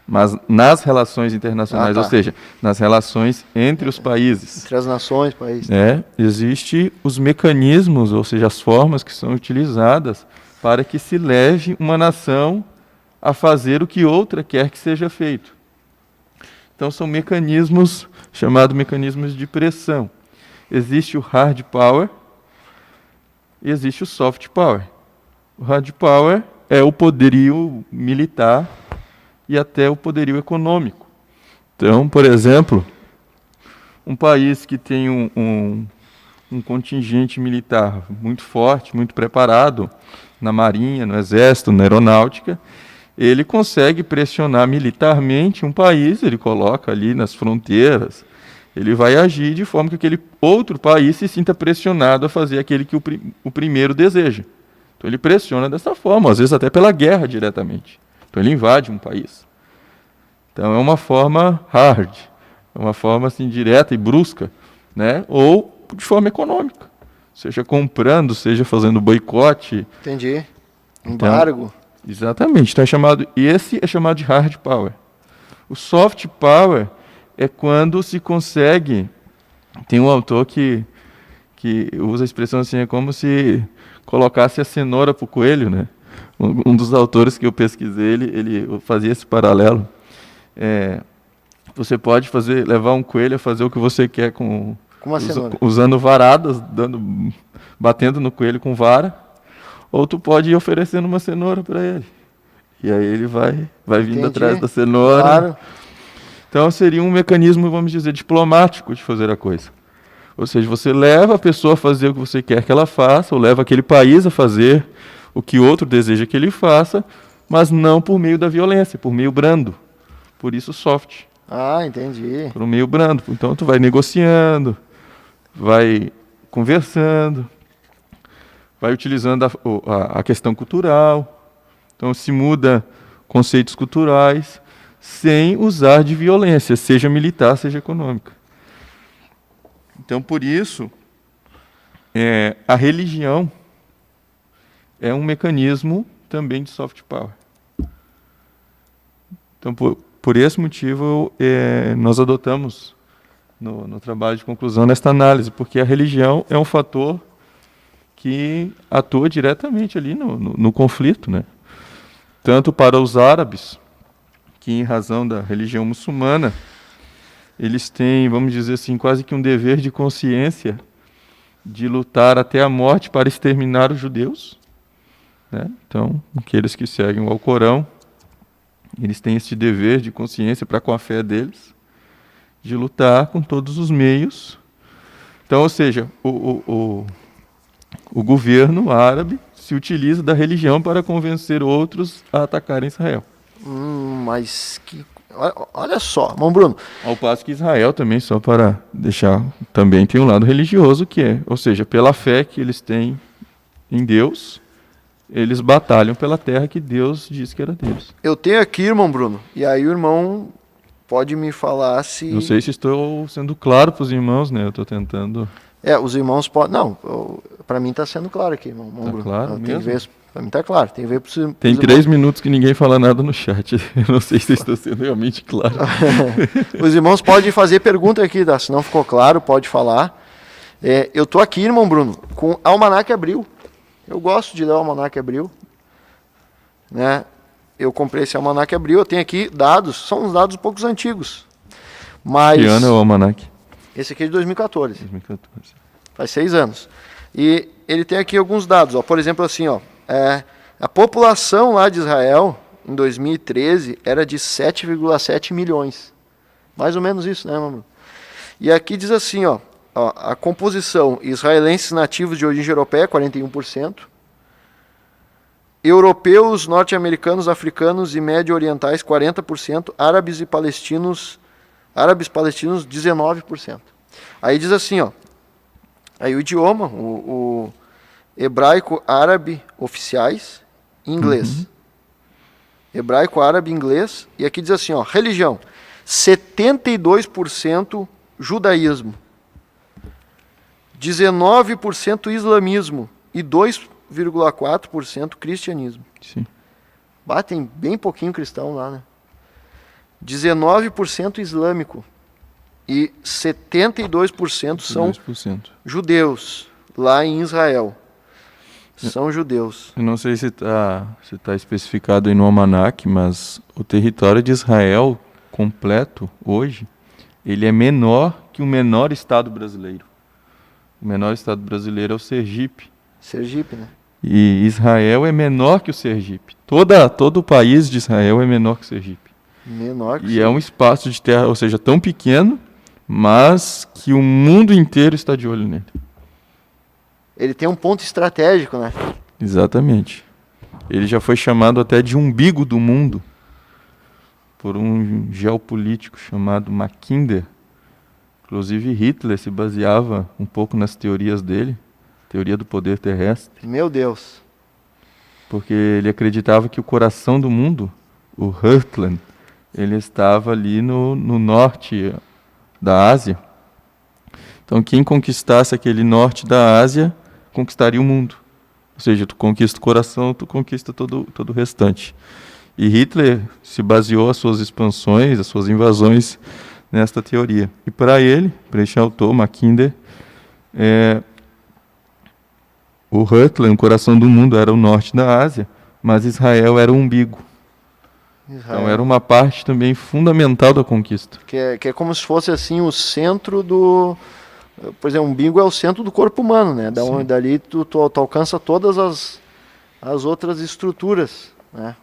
mas nas relações internacionais, ou seja, nas relações entre os países. Entre as nações, países. Existem os mecanismos, ou seja, as formas que são utilizadas para que se leve uma nação a fazer o que outra quer que seja feito. Então são mecanismos, chamados mecanismos de pressão. Existe o hard power e existe o soft power. O hard power é o poderio militar e até o poderio econômico. Então, por exemplo, um país que tem um contingente militar muito forte, muito preparado, na marinha, no exército, na aeronáutica, ele consegue pressionar militarmente um país, ele coloca ali nas fronteiras, ele vai agir de forma que aquele outro país se sinta pressionado a fazer aquele que o primeiro deseja. Então ele pressiona dessa forma, às vezes até pela guerra diretamente. Então ele invade um país. Então é uma forma hard, é uma forma assim direta e brusca, né? Ou de forma econômica, seja comprando, seja fazendo boicote. Entendi. Embargo. Então, exatamente. Então esse é chamado de hard power. O soft power é quando se consegue. Tem um autor que usa a expressão assim, é como se colocasse a cenoura para o coelho, né? Um dos autores que eu pesquisei, ele fazia esse paralelo. Você pode levar um coelho a fazer o que você quer com uma cenoura, usando varadas, batendo no coelho com vara, ou tu pode ir oferecendo uma cenoura para ele. E aí ele vai vindo atrás da cenoura. Claro. Então seria um mecanismo, vamos dizer, diplomático de fazer a coisa. Ou seja, você leva a pessoa a fazer o que você quer que ela faça, ou leva aquele país a fazer o que outro deseja que ele faça, mas não por meio da violência, por meio brando. Por isso soft. Ah, entendi. Por um meio brando. Então tu vai negociando, vai conversando, vai utilizando a questão cultural. Então se muda conceitos culturais sem usar de violência, seja militar, seja econômica. Então, por isso, a religião é um mecanismo também de soft power. Então, por esse motivo, nós adotamos no trabalho de conclusão nesta análise, porque a religião é um fator que atua diretamente ali no conflito, né? Tanto para os árabes, que em razão da religião muçulmana, eles têm, vamos dizer assim, quase que um dever de consciência de lutar até a morte para exterminar os judeus, né? Então, aqueles que seguem o Alcorão, eles têm esse dever de consciência para com a fé deles, de lutar com todos os meios. Então, ou seja, o governo árabe se utiliza da religião para convencer outros a atacarem Israel. Mas que... Olha só, irmão Bruno. Ao passo que Israel também, só para deixar, também tem um lado religioso ou seja, pela fé que eles têm em Deus, eles batalham pela terra que Deus disse que era deles. Eu tenho aqui, irmão Bruno, e aí o irmão pode me falar se... Não sei se estou sendo claro para os irmãos, né? Eu estou tentando... os irmãos podem... Não, para mim está sendo claro aqui, irmão Bruno. Claro mesmo? Para mim está claro, tem a ver para Tem 3 minutos que ninguém fala nada no chat. Eu não sei se estou sendo realmente claro. Os irmãos podem fazer pergunta aqui, tá? Se não ficou claro, pode falar. Eu estou aqui, irmão Bruno, com Almanaque Abril. Eu gosto de ler o Almanaque Abril, né? Eu comprei esse Almanaque Abril, eu tenho aqui dados, são uns dados um pouco antigos. Mas... Que ano é o Almanaque? Esse aqui é de 2014. 2014. Faz 6 anos. E ele tem aqui alguns dados, ó. Por exemplo, assim, ó, a população lá de Israel, em 2013, era de 7,7 milhões. Mais ou menos isso, né, mano? E aqui diz assim, ó, a composição: israelenses nativos de origem europeia, 41%. Europeus, norte-americanos, africanos e médio-orientais, 40%. Árabes palestinos, 19%. Aí diz assim, ó, aí o idioma, o hebraico, árabe, oficiais, inglês. Hebraico, árabe, inglês. E aqui diz assim, ó, religião: 72% judaísmo, 19% islamismo e 2,4% cristianismo. Sim. Batem bem pouquinho cristão lá, né? 19% islâmico e 72% são 2%. judeus lá em Israel. São judeus. Eu não sei se tá especificado aí no almanaque, mas o território de Israel completo hoje, ele é menor que o menor estado brasileiro. O menor estado brasileiro é o Sergipe. Sergipe, né? E Israel é menor que o Sergipe. Todo o país de Israel é menor que o Sergipe. Menor que E é um espaço de terra, ou seja, tão pequeno, mas que o mundo inteiro está de olho nele. Ele tem um ponto estratégico, né? Exatamente. Ele já foi chamado até de umbigo do mundo por um geopolítico chamado Mackinder. Inclusive Hitler se baseava um pouco nas teorias dele, teoria do poder terrestre, Meu Deus. porque ele acreditava que o coração do mundo, o Heartland, ele estava ali no norte da Ásia. Então quem conquistasse aquele norte da Ásia, conquistaria o mundo. Ou seja, tu conquista o coração, tu conquista todo o restante. E Hitler se baseou as suas expansões, as suas invasões nesta teoria. E para ele, para este autor, Mackinder, o Heartland, o coração do mundo, era o norte da Ásia, mas Israel era o umbigo. Israel. Então era uma parte também fundamental da conquista. Que é como se fosse assim o centro do... Por exemplo, o umbigo é o centro do corpo humano, né? Dali tu alcança todas as outras estruturas, né?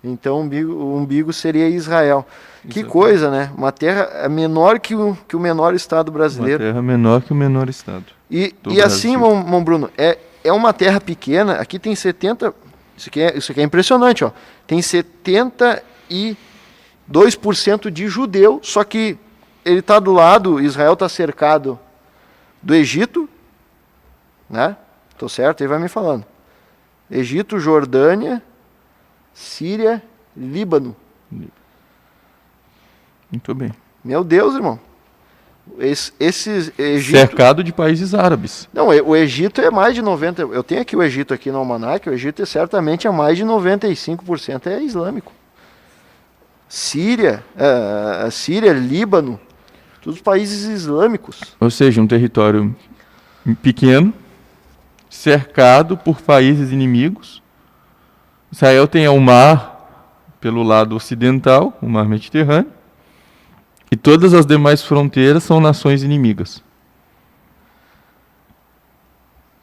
Então o umbigo seria Israel. Que coisa, né? Uma terra menor que o menor estado brasileiro. Uma terra menor que o menor estado. E assim, irmão Bruno, é uma terra pequena. Aqui tem 70... Isso aqui é impressionante, ó. Tem 72% de judeu, só que ele está do lado, Israel está cercado do Egito, né? Tô certo? Ele vai me falando. Egito, Jordânia, Síria, Líbano. Muito bem. Meu Deus, irmão. Esses Egito... Cercado de países árabes. Não, o Egito é mais de 90%. Eu tenho aqui o Egito aqui no almanaque. O Egito certamente é mais de 95% é islâmico. Síria, Líbano, todos países islâmicos. Ou seja, um território pequeno, cercado por países inimigos. Israel tem o mar pelo lado ocidental, o mar Mediterrâneo, e todas as demais fronteiras são nações inimigas.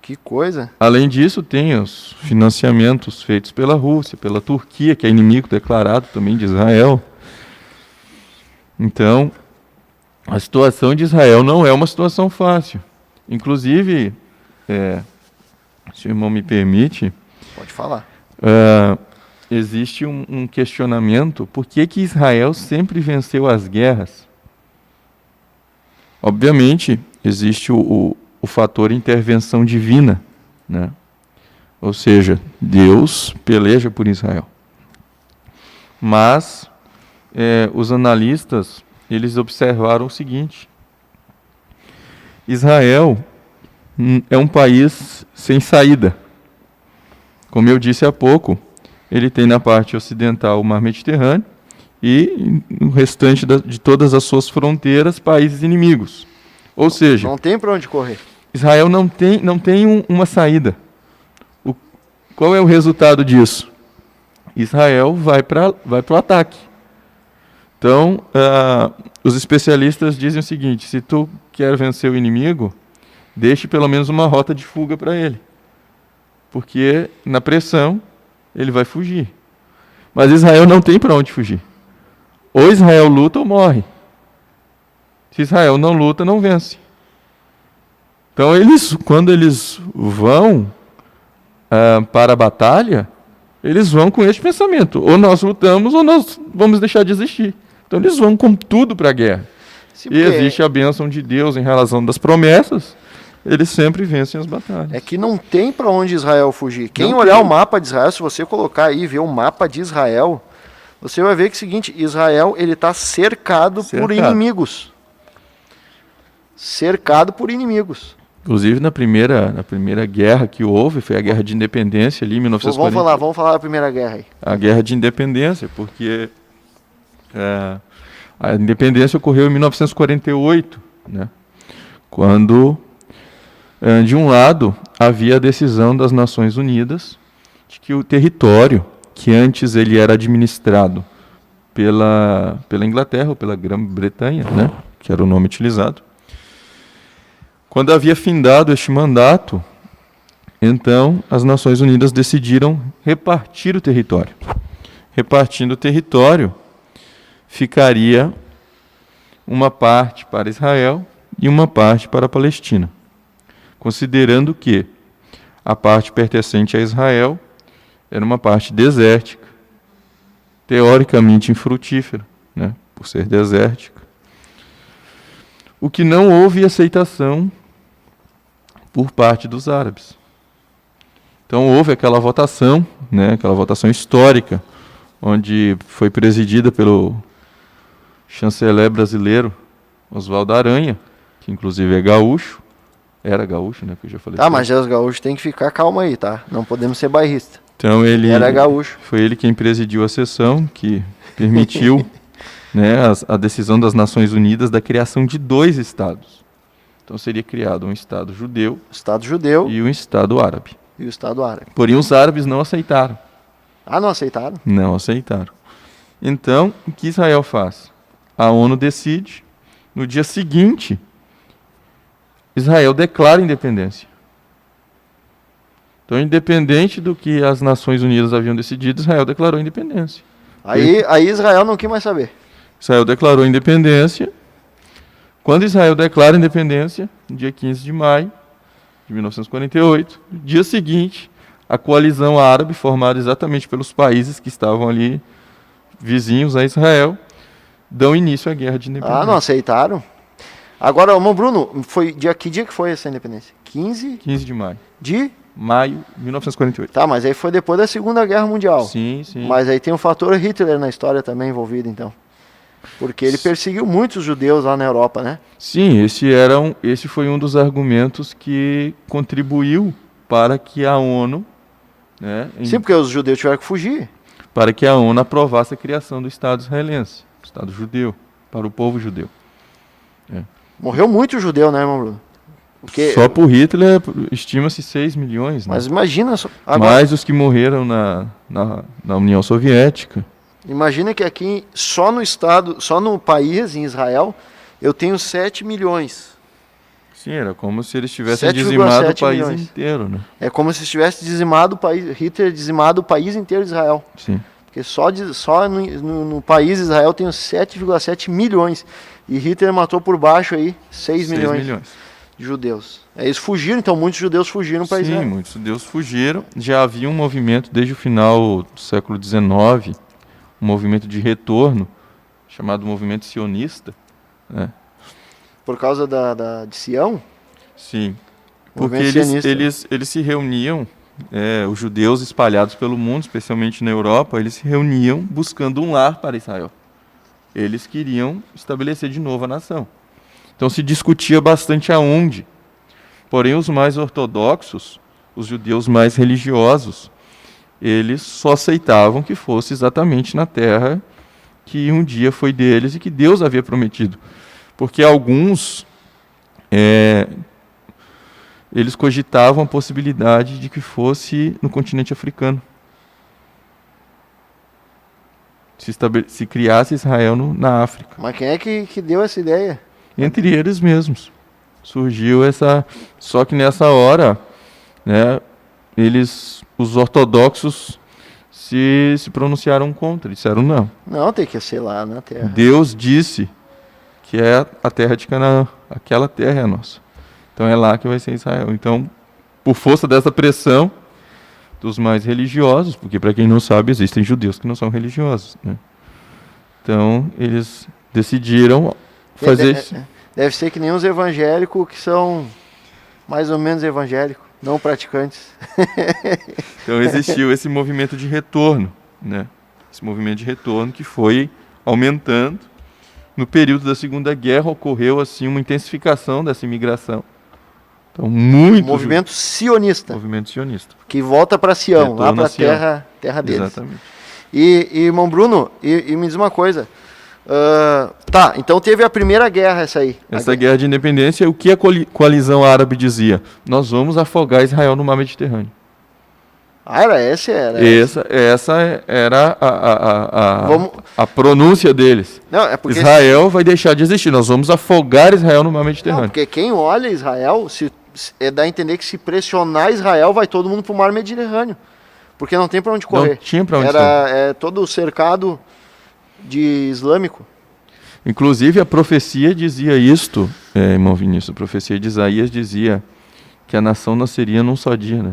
Que coisa. Além disso, tem os financiamentos feitos pela Rússia, pela Turquia, que é inimigo declarado também de Israel. Então, a situação de Israel não é uma situação fácil. Inclusive, se o irmão me permite... Pode falar. Existe um questionamento, por que Israel sempre venceu as guerras? Obviamente, existe o fator intervenção divina, né? Ou seja, Deus peleja por Israel. Mas os analistas, eles observaram o seguinte: Israel é um país sem saída. Como eu disse há pouco, ele tem na parte ocidental o mar Mediterrâneo e no restante de todas as suas fronteiras, países inimigos. Ou seja, não tem para onde correr. Israel não tem uma saída. Qual é o resultado disso? Israel vai para o ataque. Então, os especialistas dizem o seguinte: se tu quer vencer o inimigo, deixe pelo menos uma rota de fuga para ele. Porque na pressão ele vai fugir. Mas Israel não tem para onde fugir. Ou Israel luta ou morre. Se Israel não luta, não vence. Então, quando eles vão para a batalha, eles vão com este pensamento: ou nós lutamos ou nós vamos deixar de existir. Então, eles vão com tudo para a guerra. E existe a bênção de Deus em relação das promessas. Eles sempre vencem as batalhas. É que não tem para onde Israel fugir. Quem olhar o mapa de Israel, se você colocar aí e ver o mapa de Israel, você vai ver que é o seguinte, Israel ele está cercado por inimigos. Cercado por inimigos. Inclusive na primeira guerra que houve, foi a Guerra de Independência ali em 1940. Vamos falar da Primeira Guerra aí. A Guerra de Independência, porque a independência ocorreu em 1948, né? Quando, de um lado, havia a decisão das Nações Unidas de que o território, que antes ele era administrado pela Inglaterra ou pela Grã-Bretanha, né? Que era o nome utilizado, quando havia findado este mandato, então as Nações Unidas decidiram repartir o território. Repartindo o território, ficaria uma parte para Israel e uma parte para a Palestina, considerando que a parte pertencente a Israel era uma parte desértica, teoricamente infrutífera, né, por ser desértica. O que não houve aceitação por parte dos árabes. Então houve aquela votação, né, aquela votação histórica, onde foi presidida pelo chanceler brasileiro Oswaldo Aranha, que inclusive é gaúcho, era gaúcho, né, que eu já falei. Tá, mas os gaúchos tem que ficar calma aí, tá? Não podemos ser bairrista. Então ele era gaúcho. Foi ele quem presidiu a sessão, que permitiu né, a decisão das Nações Unidas da criação de 2 estados. Então seria criado um Estado judeu, e um Estado árabe. E o Estado árabe. Porém os árabes não aceitaram. Ah, não aceitaram? Não aceitaram. Então, o que Israel faz? A ONU decide, no dia seguinte, Israel declara independência. Então, independente do que as Nações Unidas haviam decidido, Israel declarou independência. Aí Israel não quis mais saber. Israel declarou independência. Quando Israel declara independência, no dia 15 de maio de 1948, no dia seguinte, a coalizão árabe, formada exatamente pelos países que estavam ali vizinhos a Israel, dão início à Guerra de Independência. Ah, não aceitaram? Agora, irmão Bruno, que dia que foi essa independência? 15 de maio. De? Maio de 1948. Tá, mas aí foi depois da Segunda Guerra Mundial. Sim, sim. Mas aí tem o fator Hitler na história também envolvido, então. Porque ele perseguiu muitos judeus lá na Europa, né? Sim, esse foi um dos argumentos que contribuiu para que a ONU... Né, Sim, porque os judeus tiveram que fugir. Para que a ONU aprovasse a criação do Estado israelense, do Estado judeu, para o povo judeu. Morreu muito judeu, né, irmão Bruno? Porque... Só por Hitler estima-se 6 milhões. Né? Mas imagina... Mais os que morreram na União Soviética. Imagina que aqui, só no país, em Israel, eu tenho 7 milhões. Sim, era como se eles tivessem dizimado o país inteiro, né? É como se tivesse dizimado o país, Hitler dizimado o país inteiro de Israel. Sim. Porque só no país Israel tem 7,7 milhões. E Hitler matou por baixo aí 6 milhões de judeus. Eles fugiram, então muitos judeus fugiram para Israel. Sim, muitos judeus fugiram. Já havia um movimento desde o final do século XIX, um movimento de retorno, chamado movimento sionista, né? Por causa de Sião? Sim, porque eles se reuniam, os judeus espalhados pelo mundo, especialmente na Europa, eles se reuniam buscando um lar para Israel. Eles queriam estabelecer de novo a nação. Então se discutia bastante aonde. Porém, os mais ortodoxos, os judeus mais religiosos, eles só aceitavam que fosse exatamente na terra que um dia foi deles e que Deus havia prometido. Porque alguns, eles cogitavam a possibilidade de que fosse no continente africano. Se criasse Israel na África. Mas quem é que deu essa ideia? Entre eles mesmos. Surgiu essa... Só que nessa hora, né, os ortodoxos se pronunciaram contra, disseram não. Não, tem que ser lá na terra. Deus disse que é a terra de Canaã, aquela terra é a nossa. Então é lá que vai ser Israel. Então, por força dessa pressão dos mais religiosos, porque para quem não sabe, existem judeus que não são religiosos, né? Então, eles decidiram fazer isso. Deve ser que nem os evangélicos que são mais ou menos evangélicos, não praticantes. Então existiu esse movimento de retorno, né? esse movimento de retorno que foi aumentando. No período da Segunda Guerra ocorreu assim uma intensificação dessa imigração. Então, muito Movimento sionista, movimento sionista. que volta para Sião, Retorno lá para a Sião. a terra deles. Exatamente. E irmão Bruno, e me diz uma coisa. Tá, então teve a primeira guerra essa aí. Essa guerra de independência, o que a coalizão árabe dizia? Nós vamos afogar Israel no mar Mediterrâneo. Essa era. Essa era Vamos- a pronúncia deles. Não, é porque Israel vai deixar de existir. Nós vamos afogar Israel no mar Não, Mediterrâneo. porque quem olha Israel, dá a entender que se pressionar Israel, vai todo mundo pro mar Mediterrâneo. Porque não tem para onde correr. Não tinha para onde Era todo cercado de islâmico. Inclusive, a profecia dizia isto, irmão Vinícius, a profecia de Isaías dizia que a nação nasceria num só dia, né?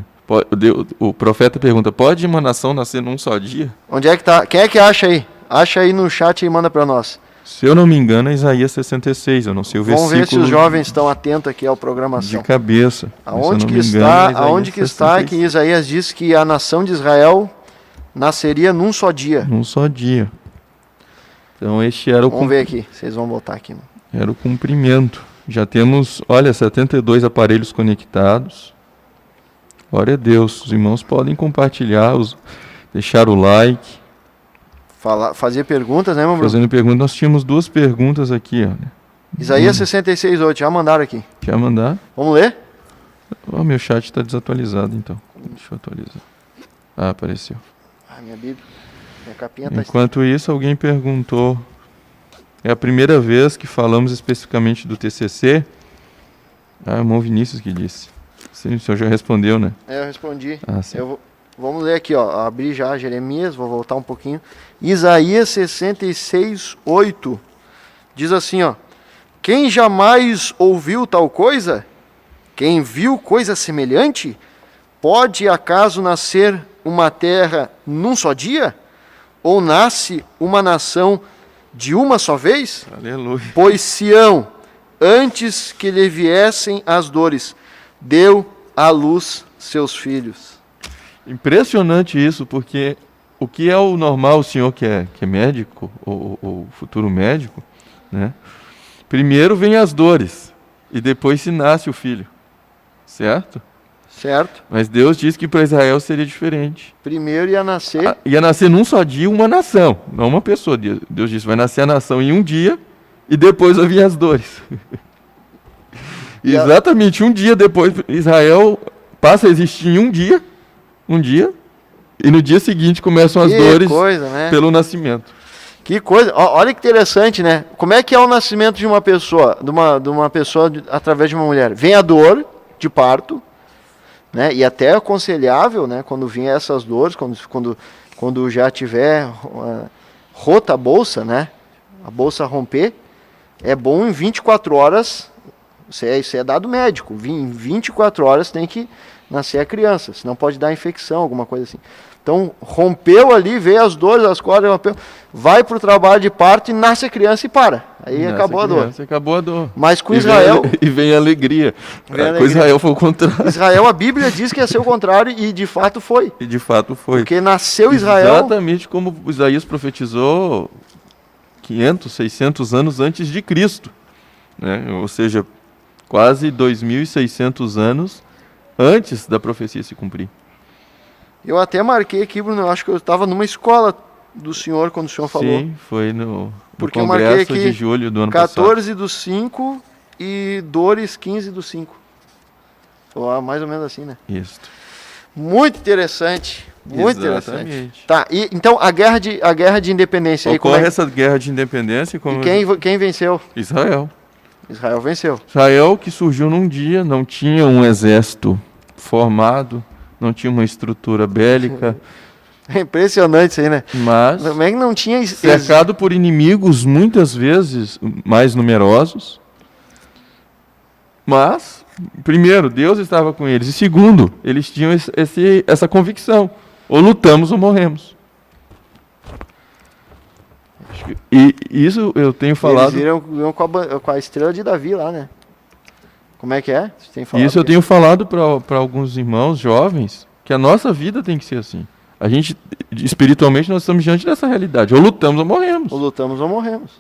O profeta pergunta, pode uma nação nascer num só dia? Onde é que tá? Quem é que acha aí? Acha aí no chat e manda para nós. Se eu não me engano, é Isaías 66, eu não sei o Vamos versículo ver se os jovens estão atentos aqui à programação. de cabeça. Mas, se eu Aonde não que me engano, está, é Isaías aonde que está que 66. Isaías diz que a nação de Israel nasceria num só dia? Num só dia. Então este era Vamos ver aqui, vocês vão botar aqui. era o cumprimento. Já temos, olha, 72 aparelhos conectados. Glória a Deus. Os irmãos podem compartilhar, deixar o like. Fazer perguntas, né, meu Bruno? Fazendo perguntas, nós tínhamos duas perguntas aqui, ó. Isaías 66:8, já mandaram aqui. Quer mandar? Vamos ler? Ó, meu chat está desatualizado, então. Deixa eu atualizar. Ah, apareceu. Minha Bíblia. Minha capinha tá Enquanto isso, alguém perguntou. É a primeira vez que falamos especificamente do TCC. Ah, é o irmão Vinícius que disse. Sim, o senhor já respondeu, né? Eu respondi. Ah, sim. Vamos ler aqui, ó. Abri já Jeremias, vou voltar um pouquinho. Isaías 66:8 diz assim, ó: quem jamais ouviu tal coisa? Quem viu coisa semelhante? Pode acaso nascer uma terra num só dia? Ou nasce uma nação de uma só vez? Aleluia. Pois Sião, antes que lhe viessem as dores, deu à luz seus filhos. Impressionante isso, porque o que é o normal, o senhor que é médico, ou futuro médico, né? Primeiro vem as dores, e depois se nasce o filho, certo? Certo? Mas Deus disse que para Israel seria diferente. Primeiro ia nascer... Ia nascer num só dia uma nação, não uma pessoa. Deus disse, vai nascer a nação em um dia, e depois vai vir as dores. Exatamente, um dia depois, Israel passa a existir em um dia, e no dia seguinte começam as dores coisa, né? pelo nascimento. Que coisa, olha que interessante, né? Como é que é o nascimento de uma pessoa, através de uma mulher? Vem a dor de parto, né? E até é aconselhável, né? Quando vinha essas dores, quando já tiver rota a bolsa, né? A bolsa romper, é bom em 24 horas, isso é dado médico, em 24 horas tem que nascer a criança, senão pode dar infecção, alguma coisa assim. Então, rompeu ali, veio as dores, as cordas, rompeu, vai para o trabalho de parto e nasce a criança e para. Aí acabou a dor. Acabou a dor. Mas com Israel... E vem a alegria. Com Israel foi o contrário. Israel, a Bíblia diz que ia ser o contrário e de fato foi. E de fato foi. Porque nasceu Israel... Exatamente como Isaías profetizou 500, 600 anos antes de Cristo. Né? Ou seja, quase 2.600 anos antes da profecia se cumprir. Eu até marquei aqui, Bruno, eu acho que eu estava numa escola do senhor, quando o senhor falou. Sim, foi no Porque eu marquei congresso aqui de julho do ano passado. 14/5 e dores 15/5. Ou mais ou menos assim, né? Isso. Muito interessante. Muito interessante. Exatamente. Tá, e então a guerra de independência aí, como Ocorre é? essa guerra de independência. Como E quem venceu? Israel. Israel venceu. Israel, que surgiu num dia, não tinha um exército formado, não tinha uma estrutura bélica, É impressionante isso aí, né? mas Como é que não tinha... cercado por inimigos muitas vezes mais numerosos. Mas, primeiro, Deus estava com eles. E segundo, eles tinham essa convicção. Ou lutamos ou morremos. E isso eu tenho falado... Eles iam com a estrela de Davi lá, né? Como é que é? Você tem falado Isso eu tenho falado para alguns irmãos jovens, que a nossa vida tem que ser assim. A gente, espiritualmente, nós estamos diante dessa realidade. Ou lutamos ou morremos. Ou lutamos ou morremos.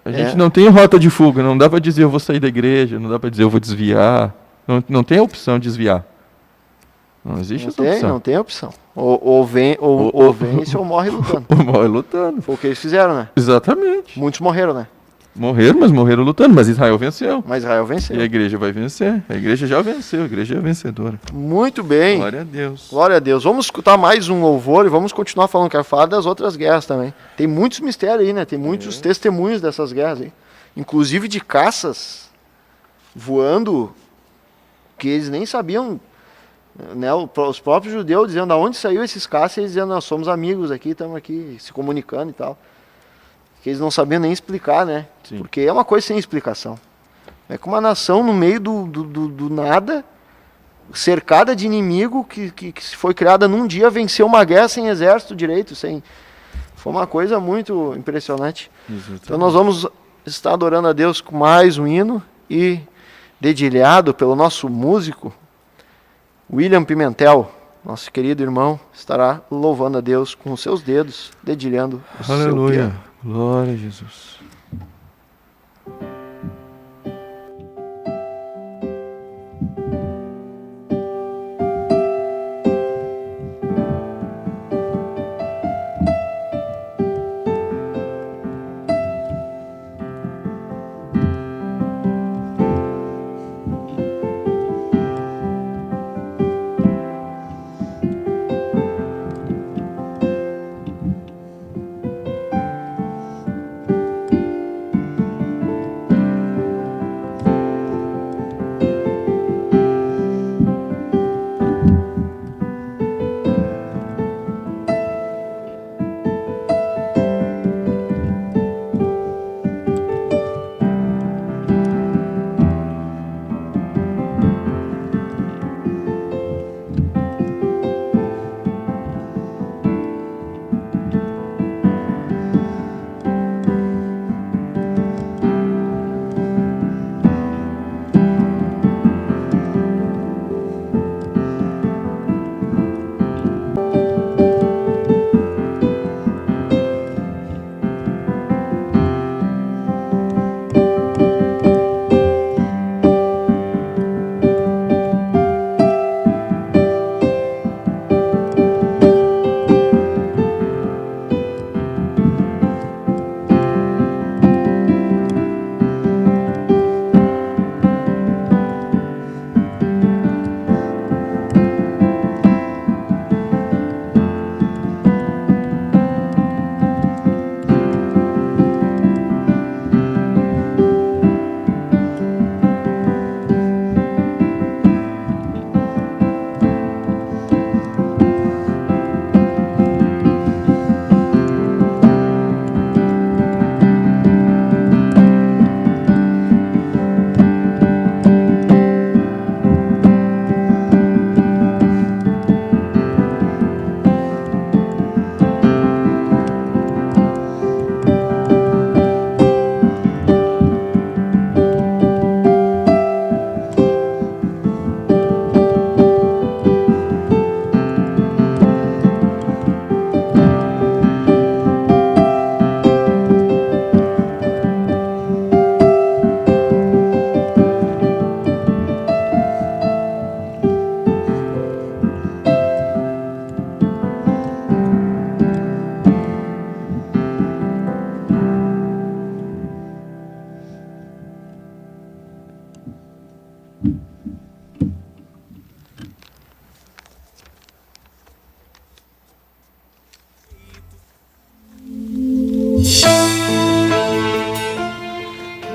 A gente não tem rota de fuga, não dá para dizer eu vou sair da igreja, não dá para dizer eu vou desviar. Não tem a opção de desviar. Não existe essa opção. Não tem opção. Ou vence ou morre lutando. Ou morre lutando. Foi o que eles fizeram, né? Exatamente. Muitos morreram, né? Morreram lutando, mas Israel venceu. Mas Israel venceu. E a igreja vai vencer. A igreja já venceu, a igreja é vencedora. Muito bem. Glória a Deus. Glória a Deus. Vamos escutar mais um louvor e vamos continuar falando. Quero falar das outras guerras também. Tem muitos mistérios aí, né? Tem muitos testemunhos dessas guerras aí. Inclusive de caças voando que eles nem sabiam, né? Os próprios judeus dizendo de onde saiu esses caças, eles dizendo, nós somos amigos aqui, estamos aqui se comunicando e tal. Que eles não sabiam nem explicar, né? Sim. Porque é uma coisa sem explicação. É como uma nação no meio do nada, cercada de inimigo, que foi criada num dia, venceu uma guerra sem exército direito, foi uma coisa muito impressionante. Exatamente. Então nós vamos estar adorando a Deus com mais um hino e dedilhado pelo nosso músico, William Pimentel, nosso querido irmão, estará louvando a Deus com os seus dedos, dedilhando o seu Aleluia. piano. Glória a Jesus.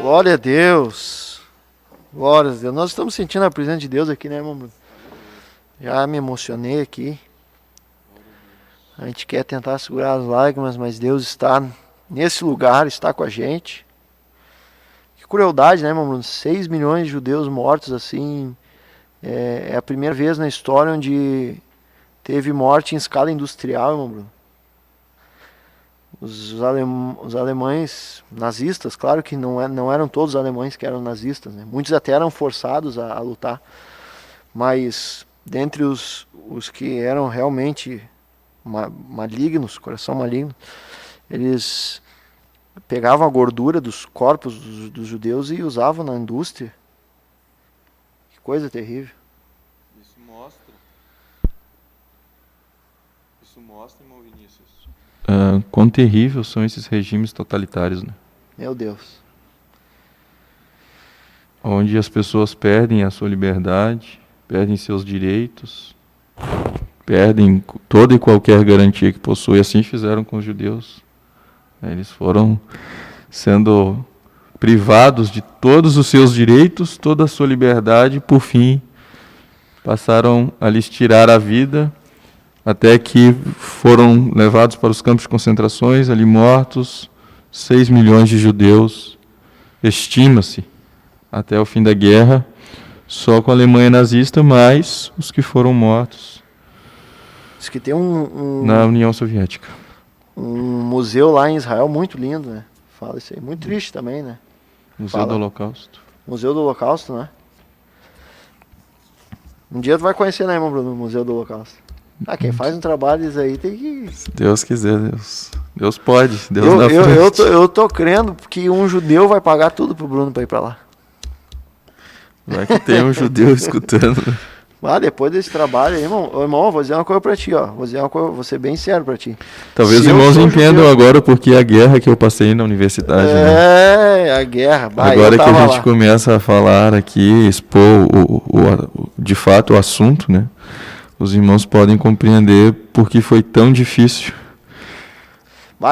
Glória a Deus. Glória a Deus. Nós estamos sentindo a presença de Deus aqui, né, irmão Bruno? Já me emocionei aqui. A gente quer tentar segurar as lágrimas, mas Deus está nesse lugar, está com a gente. Que crueldade, né, irmão Bruno? 6 milhões de judeus mortos assim. É a primeira vez na história onde teve morte em escala industrial, irmão Bruno. Os alemães nazistas, claro que não eram todos os alemães que eram nazistas, né? Muitos até eram forçados a lutar, mas dentre os que eram realmente malignos, coração maligno, eles pegavam a gordura dos corpos dos judeus e usavam na indústria. Que coisa terrível. Isso mostra, irmão Vinícius, quão terríveis são esses regimes totalitários, né? Meu Deus. Onde as pessoas perdem a sua liberdade, perdem seus direitos, perdem toda e qualquer garantia que possuem. Assim fizeram com os judeus. Eles foram sendo privados de todos os seus direitos, toda a sua liberdade, e por fim passaram a lhes tirar a vida, até que foram levados para os campos de concentrações, ali mortos, 6 milhões de judeus, estima-se, até o fim da guerra, só com a Alemanha nazista, mais os que foram mortos Diz que tem na União Soviética. Um museu lá em Israel muito lindo, né? Fala isso aí. Muito triste também, né? Museu do Holocausto. Museu do Holocausto, né? Um dia tu vai conhecer, né, irmão Bruno, o Museu do Holocausto. Quem faz um trabalho isso aí tem que... Se Deus quiser, Deus pode. Deus na frente. Eu tô crendo que um judeu vai pagar tudo pro Bruno pra ir pra lá. Vai que tem um judeu escutando. Depois desse trabalho aí, irmão, vou dizer uma coisa pra ti, ó. Vou ser bem sério pra ti. Talvez os irmãos entendam agora porque a guerra que eu passei na universidade. A guerra. Agora que a gente começa a falar aqui, expor de fato o assunto, né? Os irmãos podem compreender por que foi tão difícil.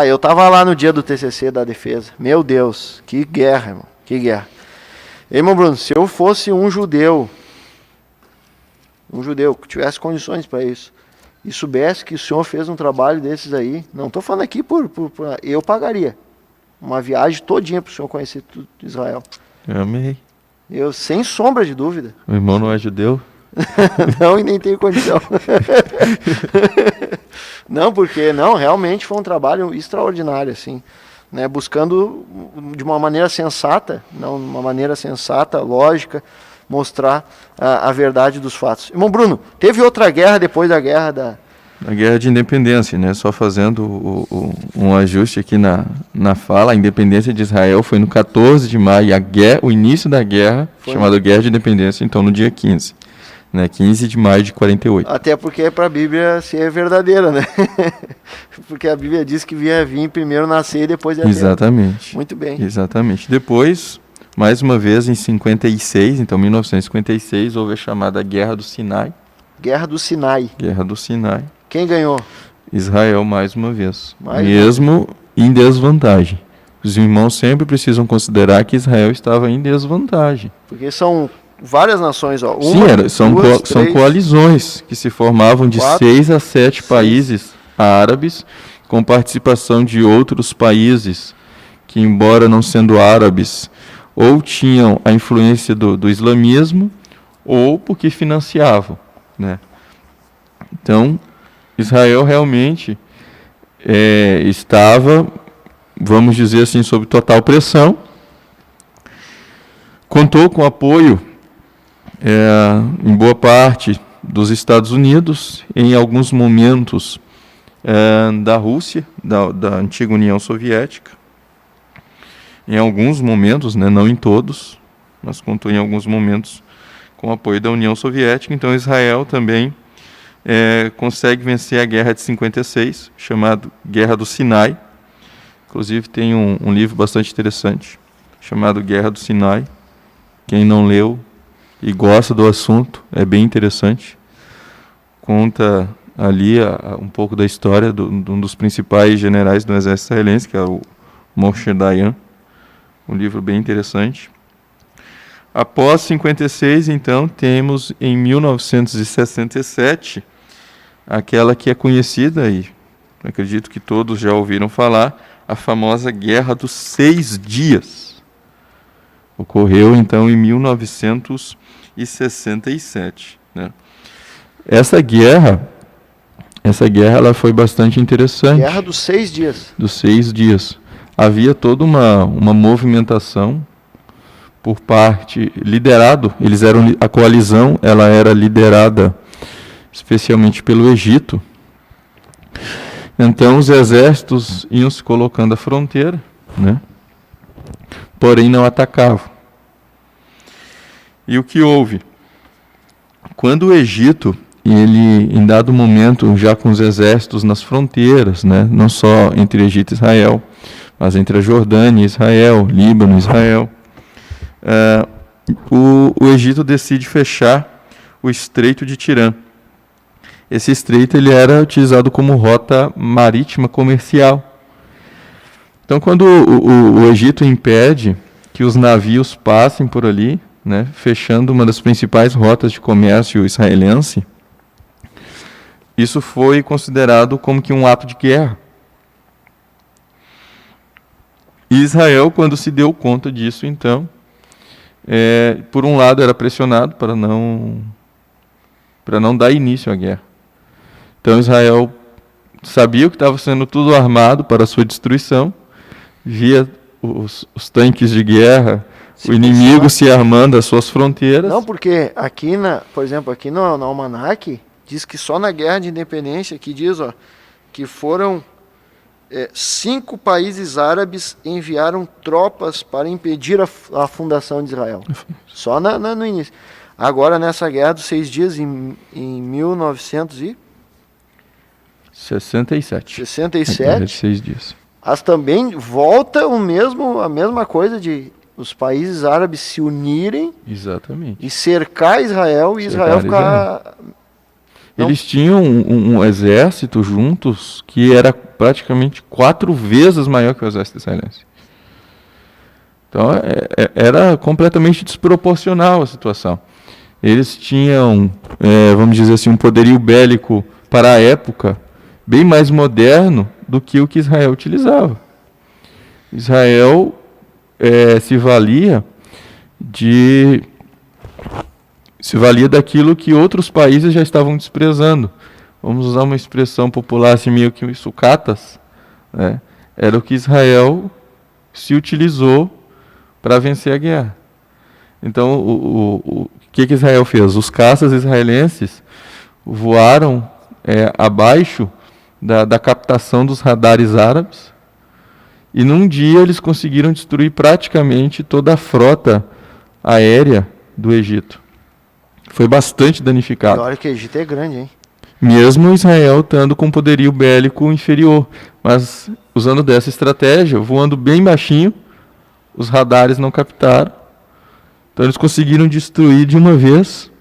Eu tava lá no dia do TCC da defesa. Meu Deus, que guerra, irmão. Que guerra. Irmão Bruno, se eu fosse um judeu que tivesse condições para isso, e soubesse que o senhor fez um trabalho desses aí, não estou falando aqui eu pagaria uma viagem todinha para o senhor conhecer tudo de Israel. Amém. Eu, sem sombra de dúvida. O irmão não é judeu? Não, e nem tenho condição. Não, porque realmente foi um trabalho extraordinário, assim, né, buscando de uma maneira sensata, lógica, mostrar a verdade dos fatos. Irmão Bruno, teve outra guerra depois da guerra da... A guerra de independência, né? Só fazendo um ajuste aqui na fala, a independência de Israel foi no 14 de maio, o início da guerra, chamada Guerra de Independência, então no dia 15. Né, 15 de maio de 48. Até porque é para a Bíblia ser verdadeira, né? Porque a Bíblia diz que vir primeiro nascer e depois é Exatamente. Muito bem. Exatamente. Depois, mais uma vez, em 56, então 1956, houve a chamada Guerra do Sinai. Guerra do Sinai. Guerra do Sinai. Quem ganhou? Israel, mais uma vez. Mesmo em desvantagem. Os irmãos sempre precisam considerar que Israel estava em desvantagem. Porque são... várias nações, ó. São coalizões que se formavam de 6 a 7 países árabes, com participação de outros países que, embora não sendo árabes, ou tinham a influência do islamismo, ou porque financiavam, né? Então, Israel realmente estava, vamos dizer assim, sob total pressão. Contou com apoio em boa parte dos Estados Unidos, em alguns momentos da Rússia, da antiga União Soviética, em alguns momentos, né, não em todos, mas contou em alguns momentos com o apoio da União Soviética. Então Israel também consegue vencer a Guerra de 56, chamada Guerra do Sinai. Inclusive tem um livro bastante interessante, chamado Guerra do Sinai. Quem não leu e gosta do assunto, é bem interessante. Conta ali um pouco da história de um dos principais generais do exército israelense, que é o Moshe Dayan. Um livro bem interessante. Após 56, então, temos em 1967, aquela que é conhecida, e acredito que todos já ouviram falar, a famosa Guerra dos 6 Dias. Ocorreu, então, em 1967. Né? Essa guerra ela foi bastante interessante. Guerra dos 6 dias. Dos 6 dias. Havia toda uma movimentação por parte, a coalizão, ela era liderada especialmente pelo Egito. Então os exércitos iam se colocando à fronteira, né? Porém não atacavam. E o que houve? Quando o Egito, ele, em dado momento, já com os exércitos nas fronteiras, né, não só entre Egito e Israel, mas entre a Jordânia e Israel, Líbano e Israel, o Egito decide fechar o Estreito de Tirã. Esse estreito ele era utilizado como rota marítima comercial. Então, quando o Egito impede que os navios passem por ali, né, fechando uma das principais rotas de comércio israelense, isso foi considerado como que um ato de guerra. E Israel, quando se deu conta disso, então, por um lado era pressionado para não dar início à guerra. Então Israel sabia que estava sendo tudo armado para a sua destruição, via os tanques de guerra, o inimigo se armando às suas fronteiras. Não, porque aqui, por exemplo, aqui no Almanac, diz que só na Guerra de Independência, que diz que foram 5 países árabes enviaram tropas para impedir a fundação de Israel. Só no início. Agora, nessa Guerra dos 6 Dias, em 1967. 6 dias. Mas também volta a mesma coisa de os países árabes se unirem. Exatamente. E cercar Israel e Israel ficar... Eles tinham um exército juntos que era praticamente 4 vezes maior que o exército israelense. Então era completamente desproporcional a situação. Eles tinham, vamos dizer assim, um poderio bélico para a época bem mais moderno do que o que Israel utilizava. Israel se valia daquilo que outros países já estavam desprezando. Vamos usar uma expressão popular assim, meio que sucatas, né? Era o que Israel se utilizou para vencer a guerra. Então, o que Israel fez? Os caças israelenses voaram abaixo da captação dos radares árabes, e num dia eles conseguiram destruir praticamente toda a frota aérea do Egito. Foi bastante danificado. Olha que o Egito é grande, hein? Mesmo Israel estando com poderio bélico inferior. Mas usando dessa estratégia, voando bem baixinho, os radares não captaram. Então eles conseguiram destruir de uma vez.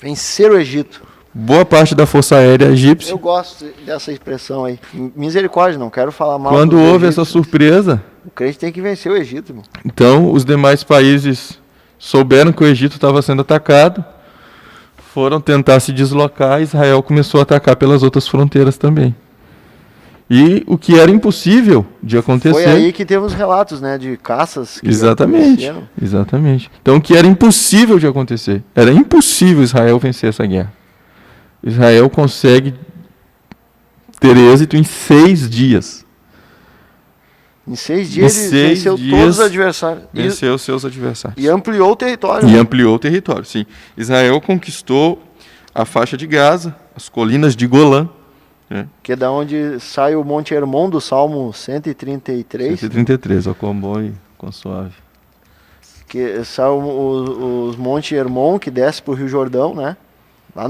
Vencer o Egito. Boa parte da força aérea egípcia. Eu gosto dessa expressão aí. Misericórdia, não quero falar mal. Quando houve essa surpresa, o crente tem que vencer o Egito, irmão. Então os demais países souberam que o Egito estava sendo atacado, foram tentar se deslocar, e Israel começou a atacar pelas outras fronteiras também. E o que era impossível de acontecer... Foi aí que temos relatos, né, de caças que Exatamente. Então o que era impossível de acontecer? Era impossível Israel vencer essa guerra. Israel consegue ter êxito em 6 dias. Em 6 dias ele venceu todos os adversários. Venceu os seus adversários. E ampliou o território. E ampliou o território, sim. Israel conquistou a faixa de Gaza, as colinas de Golã. Que é da onde sai o Monte Hermon do Salmo 133. 133, ao comboio com suave. Que sai os Monte Hermon, que desce para o Rio Jordão, né? Lá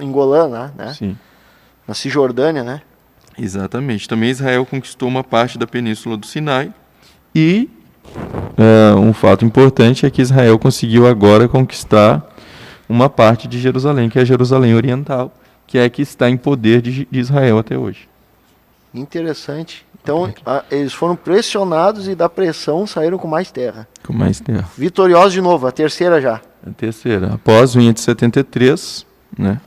em Golã, né? Sim. Na Cisjordânia, né? Exatamente. Também Israel conquistou uma parte da península do Sinai. E um fato importante é que Israel conseguiu agora conquistar uma parte de Jerusalém, que é a Jerusalém Oriental, que é a que está em poder de Israel até hoje. Interessante. Então, eles foram pressionados e da pressão saíram com mais terra. Com mais terra. Vitoriosos de novo, a terceira já. A terceira. Após vinha de 73, né?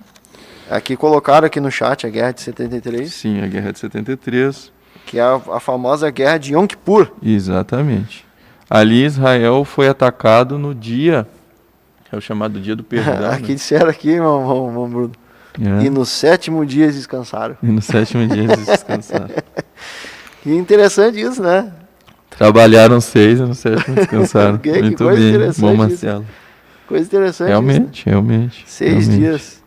Aqui colocaram aqui no chat a Guerra de 73. Sim, a Guerra de 73. Que é a famosa Guerra de Yom Kippur. Exatamente. Ali Israel foi atacado no dia, é o chamado dia do perdão. Aqui disseram aqui, irmão Bruno. E no 7º dia eles descansaram. E no 7º dia eles descansaram. Que interessante isso, né? Trabalharam 6 e no 7º descansaram. Muito coisa bem, bom Marcelo. Coisa interessante. Realmente. 6 dias.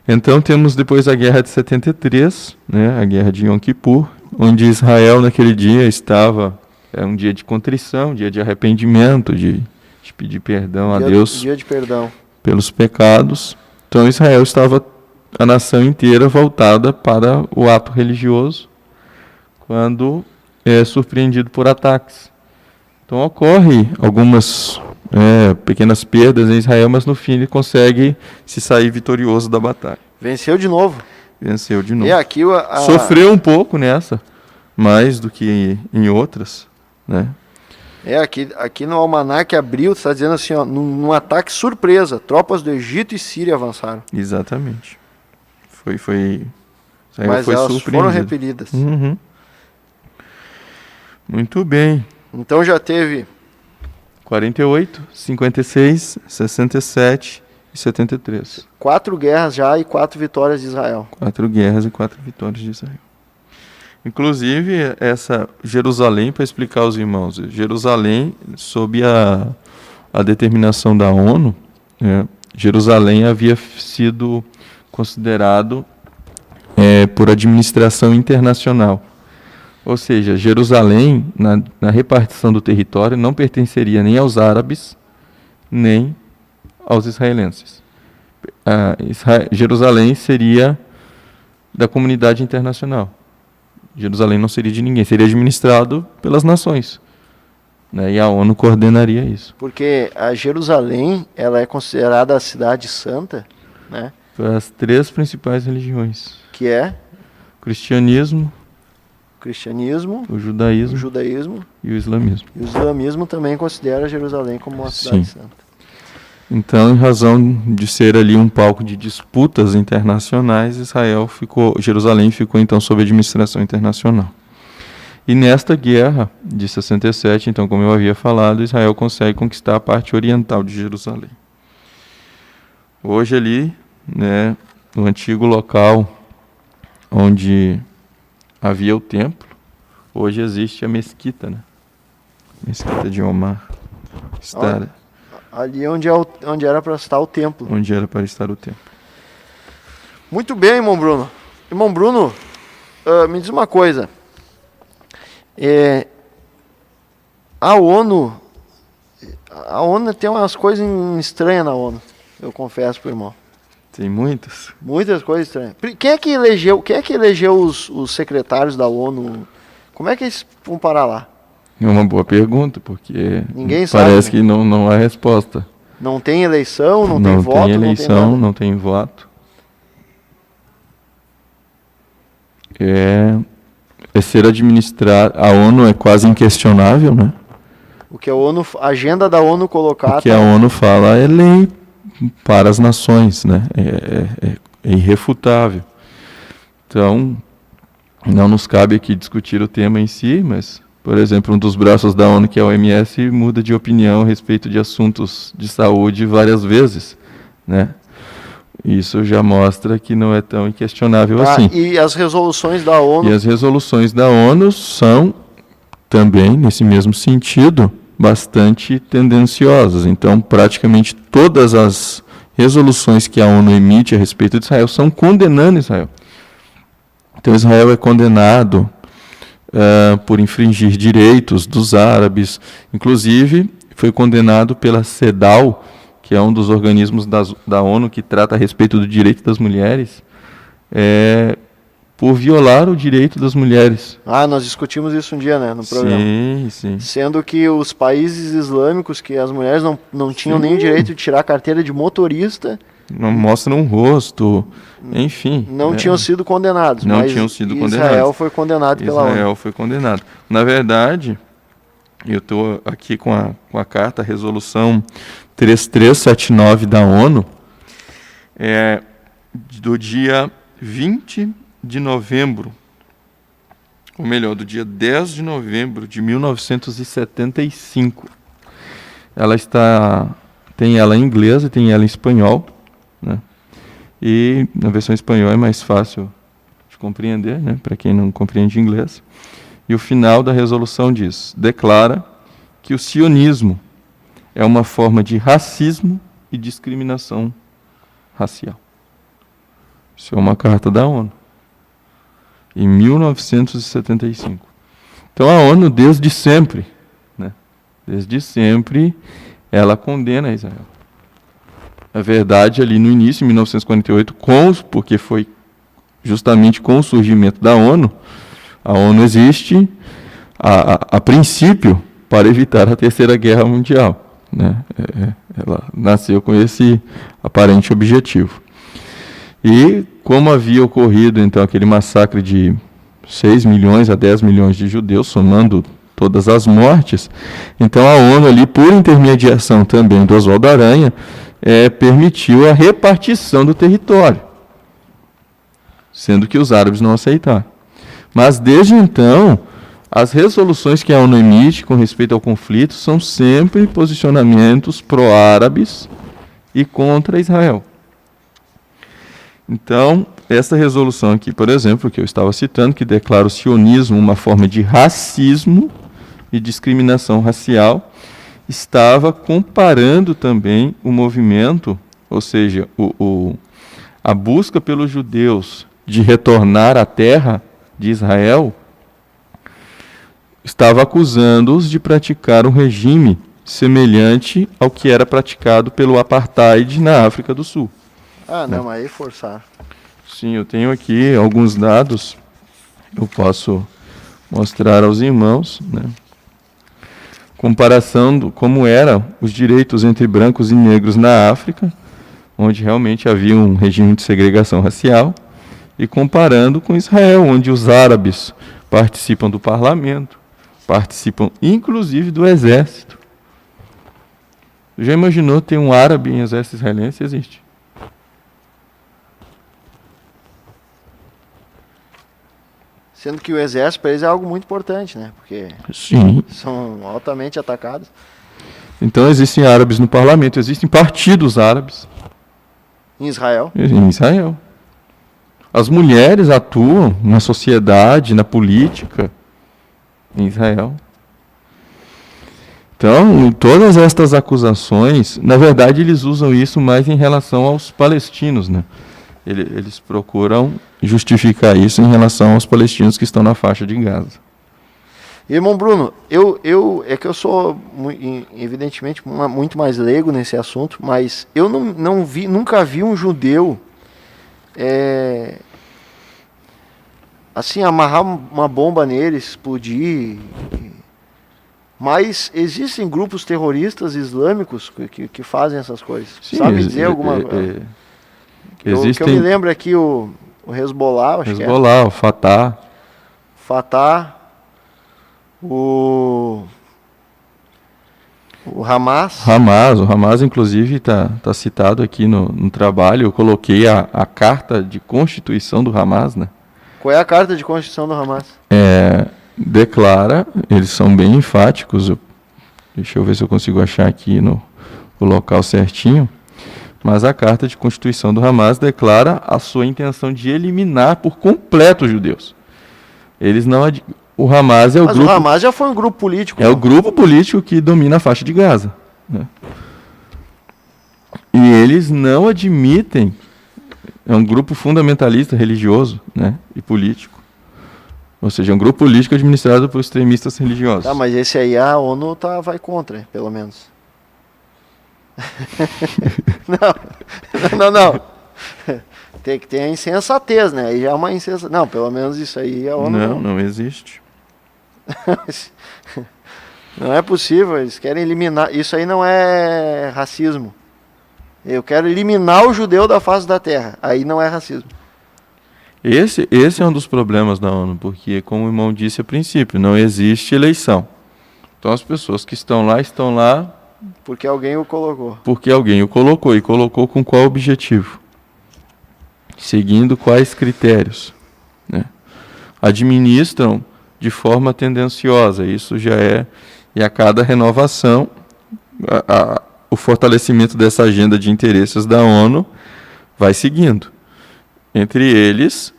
Então temos depois a Guerra de 73, né, a Guerra de Yom Kippur, onde Israel naquele dia estava, um dia de contrição, dia de arrependimento, de pedir perdão a Deus Dia de perdão. pelos pecados. Então Israel estava, a nação inteira, voltada para o ato religioso, quando é surpreendido por ataques. Então ocorre algumas pequenas perdas em Israel, mas no fim ele consegue se sair vitorioso da batalha. Venceu de novo. Venceu de novo. E aqui Sofreu um pouco nessa, mais do que em outras, né? Aqui no Almanac Abril está dizendo assim, ó, num ataque surpresa, tropas do Egito e Síria avançaram. Exatamente. Israel Mas foi elas surpreendido. foram repelidas. Uhum. Muito bem. Então já teve 48, 56, 67 e 73. 4 guerras já e 4 vitórias de Israel. 4 guerras e 4 vitórias de Israel. Inclusive, essa Jerusalém, para explicar aos irmãos, Jerusalém, sob a determinação da ONU, Jerusalém havia sido considerado por administração internacional. Ou seja, Jerusalém, na repartição do território, não pertenceria nem aos árabes, nem aos israelenses. Jerusalém seria da comunidade internacional. Jerusalém não seria de ninguém, seria administrado pelas nações, né? E a ONU coordenaria isso. Porque a Jerusalém, ela é considerada a cidade santa, né? Para as 3 principais religiões. Que é O cristianismo, o o judaísmo, e o islamismo. E o islamismo também considera Jerusalém como uma cidade santa. Então, em razão de ser ali um palco de disputas internacionais, Jerusalém ficou então sob administração internacional. E nesta guerra de 67, então, como eu havia falado, Israel consegue conquistar a parte oriental de Jerusalém. Hoje ali, né, no antigo local onde havia o templo, hoje existe a mesquita, né? Mesquita de Omar. Ali onde era para estar o templo. Onde era para estar o templo. Muito bem, irmão Bruno. Irmão Bruno, me diz uma coisa. A ONU tem umas coisas estranhas na ONU, eu confesso pro irmão. Tem muitas? Muitas coisas estranhas. Quem é que elegeu os secretários da ONU? Como é que eles vão parar lá? É uma boa pergunta, porque ninguém sabe, parece, né? que não há resposta. Não tem eleição, não tem voto, não tem eleição, não tem voto. É ser administrado. A ONU é quase inquestionável, né? O que a agenda da ONU colocar... O que a ONU fala é lei para as nações, né? É irrefutável. Então, não nos cabe aqui discutir o tema em si, mas, por exemplo, um dos braços da ONU, que é a OMS, muda de opinião a respeito de assuntos de saúde várias vezes, né? Isso já mostra que não é tão inquestionável assim. E as resoluções da ONU? E as resoluções da ONU são, também, nesse mesmo sentido, bastante tendenciosas. Então, praticamente todas as resoluções que a ONU emite a respeito de Israel são condenando Israel. Então, Israel é condenado por infringir direitos dos árabes. Inclusive, foi condenado pela CEDAW, que é um dos organismos da ONU que trata a respeito do direito das mulheres, por violar o direito das mulheres. Nós discutimos isso um dia, né, no programa. Sim. Sendo que os países islâmicos, que as mulheres não tinham nem o direito de tirar a carteira de motorista... Não mostram um rosto, enfim. Não tinham sido condenados. Não tinham sido condenados. Israel foi condenado pela ONU. Israel foi condenado. Na verdade, eu estou aqui com a carta, a resolução 3379 da ONU, do dia 20 de novembro, ou melhor, do dia 10 de novembro de 1975. Tem ela em inglês e tem ela em espanhol, né? E na versão espanhol é mais fácil de compreender, né, para quem não compreende inglês. E o final da resolução diz: declara que o sionismo é uma forma de racismo e discriminação racial. Isso é uma carta da ONU, em 1975. Então a ONU, desde sempre, né, desde sempre, ela condena Israel. Na verdade, ali no início, em 1948, porque foi justamente com o surgimento da ONU, a ONU existe, a princípio, para evitar a Terceira Guerra Mundial, né? Ela nasceu com esse aparente objetivo. E como havia ocorrido, então, aquele massacre de 6 milhões a 10 milhões de judeus, somando todas as mortes, então a ONU ali, por intermediação também do Oswaldo Aranha, permitiu a repartição do território, sendo que os árabes não aceitaram. Mas desde então, as resoluções que a ONU emite com respeito ao conflito são sempre posicionamentos pró-árabes e contra Israel. Então, essa resolução aqui, por exemplo, que eu estava citando, que declara o sionismo uma forma de racismo e discriminação racial, estava comparando também o movimento, ou seja, a busca pelos judeus de retornar à terra de Israel, estava acusando-os de praticar um regime semelhante ao que era praticado pelo apartheid na África do Sul. Ah, não, mas aí forçar. Sim, eu tenho aqui alguns dados, eu posso mostrar aos irmãos, né? Comparação do como eram os direitos entre brancos e negros na África, onde realmente havia um regime de segregação racial, e comparando com Israel, onde os árabes participam do parlamento, participam inclusive do exército. Já imaginou ter um árabe em exército israelense? Existe. Sendo que o exército para eles é algo muito importante, né? Porque Sim. são altamente atacados. Então existem árabes no parlamento, existem partidos árabes Em Israel. em Israel. As mulheres atuam na sociedade, na política em Israel. Então, todas estas acusações, na verdade, eles usam isso mais em relação aos palestinos, né? Eles procuram justificar isso em relação aos palestinos que estão na faixa de Gaza. Irmão Bruno, é que eu sou, evidentemente, muito mais leigo nesse assunto, mas eu nunca vi um judeu assim, amarrar uma bomba nele, explodir. Mas existem grupos terroristas islâmicos que fazem essas coisas. Sim, sabe dizer alguma coisa? O que eu me lembro aqui, o Hezbollah, acho Hezbollah, que o Fatah. Fatah, o Hamas. O Hamas, inclusive, está citado aqui no trabalho. Eu coloquei a carta de constituição do Hamas, né? Qual é a carta de constituição do Hamas? Declara, eles são bem enfáticos. Deixa eu ver se eu consigo achar aqui o local certinho. Mas a carta de constituição do Hamas declara a sua intenção de eliminar por completo os judeus. O Hamas é o grupo... Mas o Hamas já foi um grupo político. É o grupo político que domina a faixa de Gaza, né? E eles não admitem... É um grupo fundamentalista religioso, né, e político. Ou seja, é um grupo político administrado por extremistas religiosos. Tá, mas esse aí a ONU vai contra, pelo menos. Não. Tem que ter a insensatez, né? Aí já é uma insensatez. Não, pelo menos isso aí a ONU... Não existe. Não é possível, eles querem eliminar... Isso aí não é racismo. Eu quero eliminar o judeu da face da terra. Aí não é racismo. Esse é um dos problemas da ONU, porque, como o irmão disse a princípio, não existe eleição. Então as pessoas que estão lá... Porque alguém o colocou. Porque alguém o colocou. E colocou com qual objetivo? Seguindo quais critérios? Né? Administram de forma tendenciosa. Isso já é... E a cada renovação... o fortalecimento dessa agenda de interesses da ONU vai seguindo. Entre eles,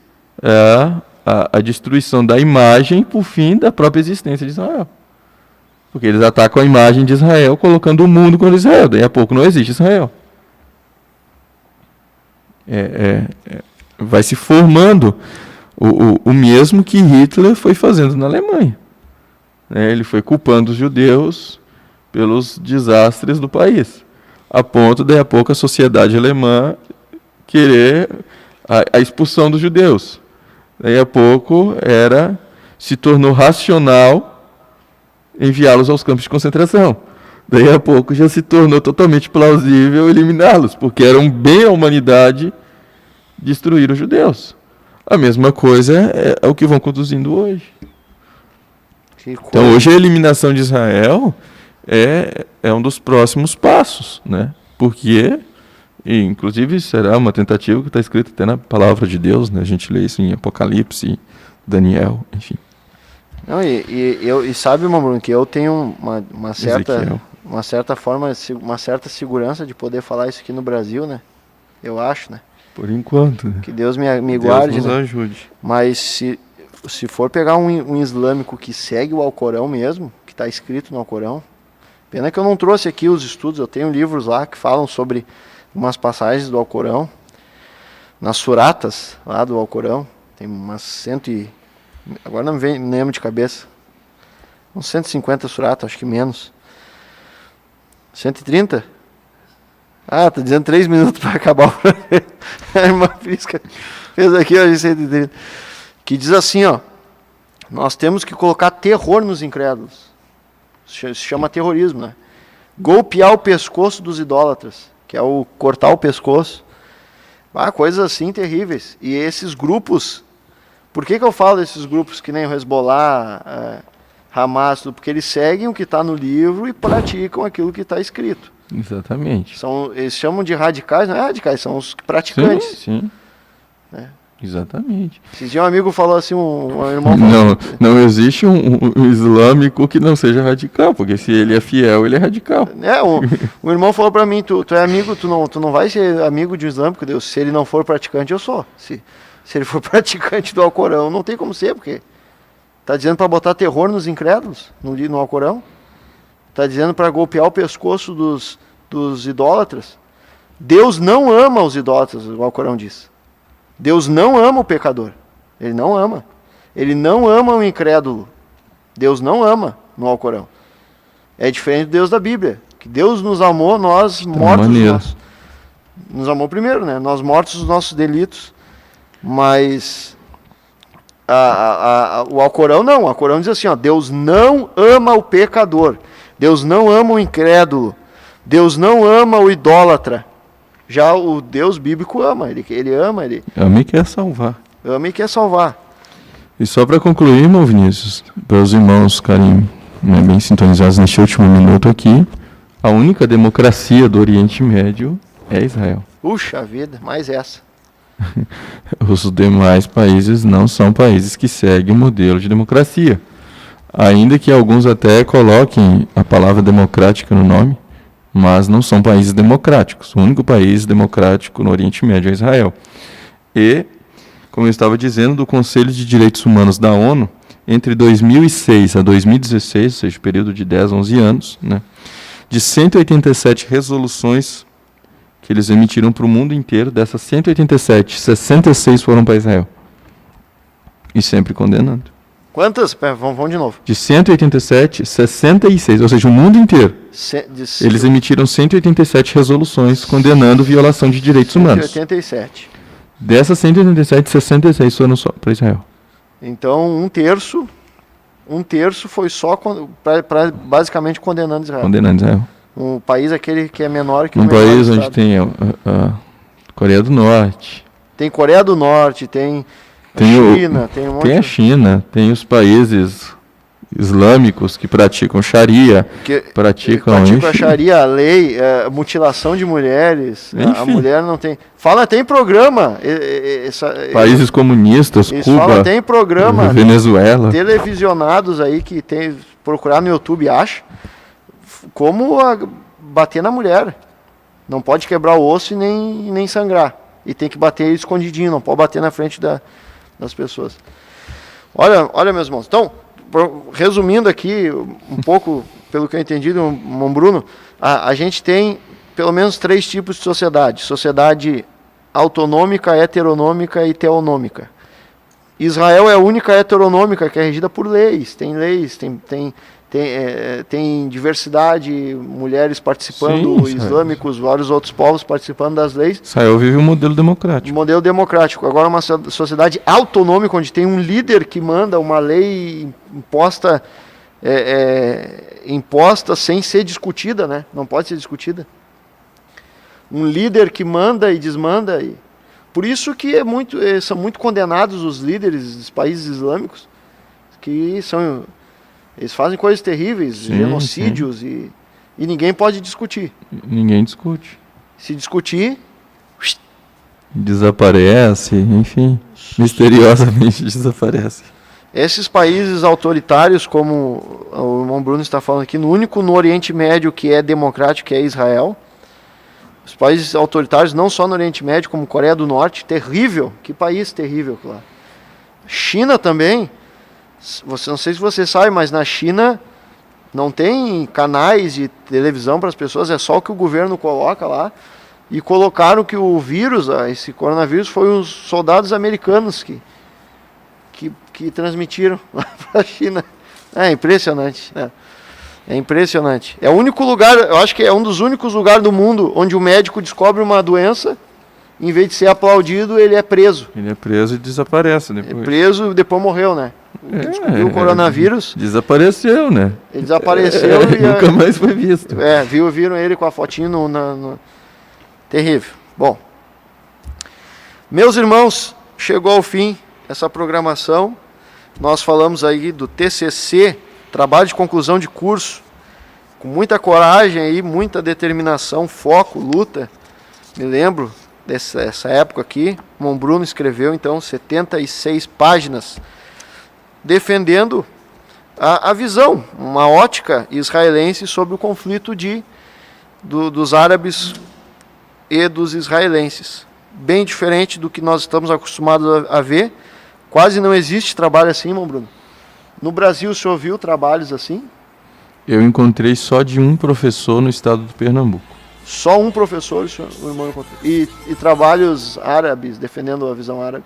a destruição da imagem por fim da própria existência de Israel. Porque eles atacam a imagem de Israel, colocando o mundo contra Israel. Daí a pouco não existe Israel. vai se formando o mesmo que Hitler foi fazendo na Alemanha. Ele foi culpando os judeus pelos desastres do país, a ponto, daí a pouco, a sociedade alemã querer a expulsão dos judeus. Daí a pouco se tornou racional enviá-los aos campos de concentração. Daí a pouco já se tornou totalmente plausível eliminá-los, porque era um bem à humanidade destruir os judeus. A mesma coisa é o que vão conduzindo hoje. Então hoje a eliminação de Israel é um dos próximos passos, né? Porque, inclusive, será uma tentativa que está escrita até na palavra de Deus, né? A gente lê isso em Apocalipse, Daniel, enfim. Não, e sabe, Bruno, que eu tenho uma certa forma, uma certa segurança de poder falar isso aqui no Brasil, né? Eu acho, né? Por enquanto. Né? Que Deus me guarde. Deus nos né? ajude. Mas se for pegar um islâmico que segue o Alcorão mesmo, que está escrito no Alcorão, pena que eu não trouxe aqui os estudos, eu tenho livros lá que falam sobre umas passagens do Alcorão, nas suratas lá do Alcorão, tem umas agora não me lembro de cabeça, uns 150 suratas, acho que menos. 130? Ah, tá dizendo 3 minutos para acabar o a irmã Prisca fez aqui hoje 130. Que diz assim, ó: nós temos que colocar terror nos incrédulos. Se chama terrorismo, né? Golpear o pescoço dos idólatras, que é o cortar o pescoço. Coisas assim terríveis. E esses grupos, por que eu falo desses grupos que nem o Hezbollah, Hamas, porque eles seguem o que está no livro e praticam aquilo que está escrito. Exatamente. Eles chamam de radicais, não é radicais, são os praticantes. Sim. Exatamente. Esses dias um amigo falou assim, um irmão falou, não existe um islâmico que não seja radical, porque se ele é fiel, ele é radical. Um irmão falou para mim, tu é amigo, tu não vai ser amigo de um islâmico, Deus, se ele não for praticante, eu sou. Se ele for praticante do Alcorão, não tem como ser, porque está dizendo para botar terror nos incrédulos, no Alcorão. Está dizendo para golpear o pescoço dos idólatras. Deus não ama os idólatras, o Alcorão diz. Deus não ama o pecador. Ele não ama. Ele não ama o incrédulo. Deus não ama no Alcorão. É diferente do Deus da Bíblia. Que Deus nos amou, nós mortos. Nos amou primeiro, né? Nós mortos dos nossos delitos. Mas o Alcorão não. O Alcorão diz assim, ó: Deus não ama o pecador. Deus não ama o incrédulo. Deus não ama o idólatra. Já o Deus bíblico ama, ele ama, ele ama e quer salvar. Ama e quer salvar. E só para concluir, irmão Vinícius, para os irmãos ficarem bem sintonizados neste último minuto aqui, a única democracia do Oriente Médio é Israel. Puxa vida, mais essa. Os demais países não são países que seguem o modelo de democracia. Ainda que alguns até coloquem a palavra democrática no nome, mas não são países democráticos. O único país democrático no Oriente Médio é Israel. E, como eu estava dizendo, do Conselho de Direitos Humanos da ONU, entre 2006 a 2016, ou seja, período de 10, 11 anos, né, de 187 resoluções que eles emitiram para o mundo inteiro, dessas 187, 66 foram para Israel. E sempre condenando. Quantas? Vamos de novo. De 187, 66, ou seja, o mundo inteiro. Eles emitiram 187 resoluções condenando violação de direitos humanos. 187. Dessas 187, 66 foram só para Israel. Então, um terço foi só basicamente condenando Israel. Condenando Israel. Um país aquele que é menor que o menor país estado. Onde tem a Coreia do Norte. Tem Coreia do Norte, tem China, tem um monte. Tem a China, tem os países islâmicos que praticam Sharia, praticam a Sharia, a lei, a mutilação de mulheres, a mulher não tem. Tem programa. Países comunistas, Cuba, tem programa, Venezuela, televisionados aí que tem, procurar no YouTube, acha, como bater na mulher. Não pode quebrar o osso e nem sangrar. E tem que bater escondidinho, não pode bater na frente das pessoas. Olha, meus irmãos. Então, resumindo aqui um pouco, pelo que eu entendi do Bruno, a gente tem pelo menos 3 tipos de sociedade. Sociedade autonômica, heteronômica e teonômica. Israel é a única heteronômica que é regida por leis, tem diversidade, mulheres participando, Sim, islâmicos, vários outros povos participando das leis. Israel vive um modelo democrático. Modelo democrático. Agora uma sociedade autonômica, onde tem um líder que manda uma lei imposta, imposta sem ser discutida, né? Não pode ser discutida. Um líder que manda e desmanda. Por isso que são muito condenados os líderes dos países islâmicos, que eles fazem coisas terríveis, genocídios, e ninguém pode discutir. Ninguém discute. Se discutir, desaparece, enfim, misteriosamente desaparece. Esses países autoritários, como o irmão Bruno está falando aqui, no Oriente Médio que é democrático, que é Israel. Os países autoritários, não só no Oriente Médio, como Coreia do Norte, terrível. Que país terrível lá. China também. Não sei se você sabe, mas na China não tem canais de televisão para as pessoas, é só o que o governo coloca lá. E colocaram que o vírus, esse coronavírus, foi os soldados americanos que transmitiram lá para a China. É impressionante, né? É impressionante. É o único lugar, eu acho que é um dos únicos lugares do mundo onde o médico descobre uma doença, em vez de ser aplaudido, ele é preso. Ele é preso e desaparece depois. É preso e depois morreu, né? Descobriu o coronavírus. Desapareceu, né? Ele desapareceu e nunca mais foi visto. Viram ele com a fotinho no... Terrível. Bom, meus irmãos, chegou ao fim essa programação. Nós falamos aí do TCC, trabalho de conclusão de curso, com muita coragem aí, muita determinação, foco, luta. Me lembro dessa época aqui, o irmão Bruno escreveu então 76 páginas defendendo a visão, uma ótica israelense sobre o conflito dos árabes e dos israelenses. Bem diferente do que nós estamos acostumados a ver. Quase não existe trabalho assim, irmão Bruno. No Brasil, o senhor viu trabalhos assim? Eu encontrei só de um professor no estado do Pernambuco. Só um professor, o irmão encontrou. E trabalhos árabes, defendendo a visão árabe?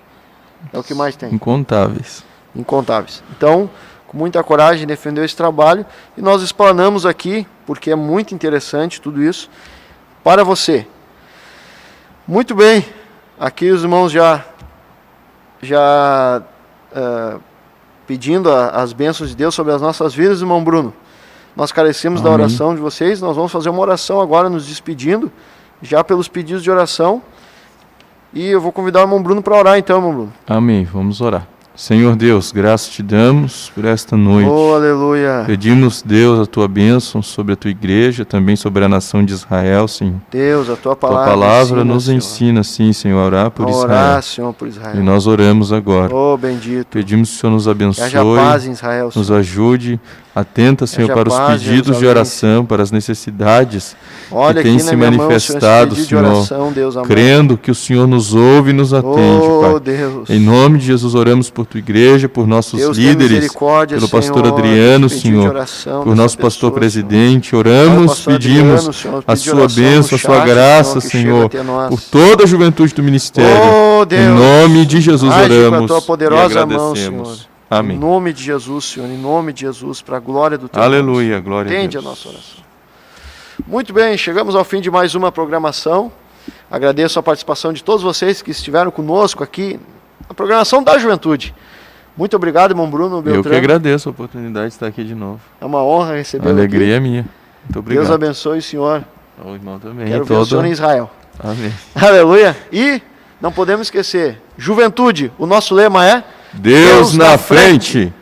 É o que mais tem? Incontáveis. Incontáveis. Então, com muita coragem, defendeu esse trabalho. E nós explanamos aqui, porque é muito interessante tudo isso, para você. Muito bem. Aqui os irmãos já pedindo as bênçãos de Deus sobre as nossas vidas, irmão Bruno. Nós carecemos da oração de vocês. Nós vamos fazer uma oração agora, nos despedindo, já pelos pedidos de oração. E eu vou convidar o irmão Bruno para orar então, irmão Bruno. Amém, vamos orar. Senhor Deus, graças te damos por esta noite. Oh, aleluia. Pedimos, Deus, a tua bênção sobre a tua igreja, também sobre a nação de Israel, Senhor. Deus, a tua palavra, tua palavra nos ensina, sim, Senhor, a orar por Israel. Orar, Senhor, por Israel. E nós oramos agora. Oh, bendito. Pedimos que o Senhor nos abençoe, que haja paz em Israel, Senhor. Nos ajude. Atenta, Senhor, para os pedidos de oração, para as necessidades que têm se manifestado, Senhor, oração, Deus, crendo que o Senhor nos ouve e nos atende, Pai. Deus. Em nome de Jesus, oramos por tua igreja, por nossos Deus, líderes, pelo pastor Adriano, Senhor, por nosso pastor presidente. Oramos, pedimos a sua bênção, a sua graça, Senhor, por toda a juventude do ministério. Em nome de Jesus oramos e agradecemos. Amém. Em nome de Jesus, Senhor, em nome de Jesus, para a glória do teu Aleluia, nome. glória a Deus. Atende a nossa oração. Muito bem, chegamos ao fim de mais uma programação. Agradeço a participação de todos vocês que estiveram conosco aqui na programação da juventude. Muito obrigado, irmão Bruno Beltrão. Eu que agradeço a oportunidade de estar aqui de novo. É uma honra recebê-lo aqui. Alegria é minha. Muito obrigado. Deus abençoe o senhor. O irmão também. Quero ver o senhor em Israel. Amém. Aleluia. E não podemos esquecer, juventude, o nosso lema é Deus na frente.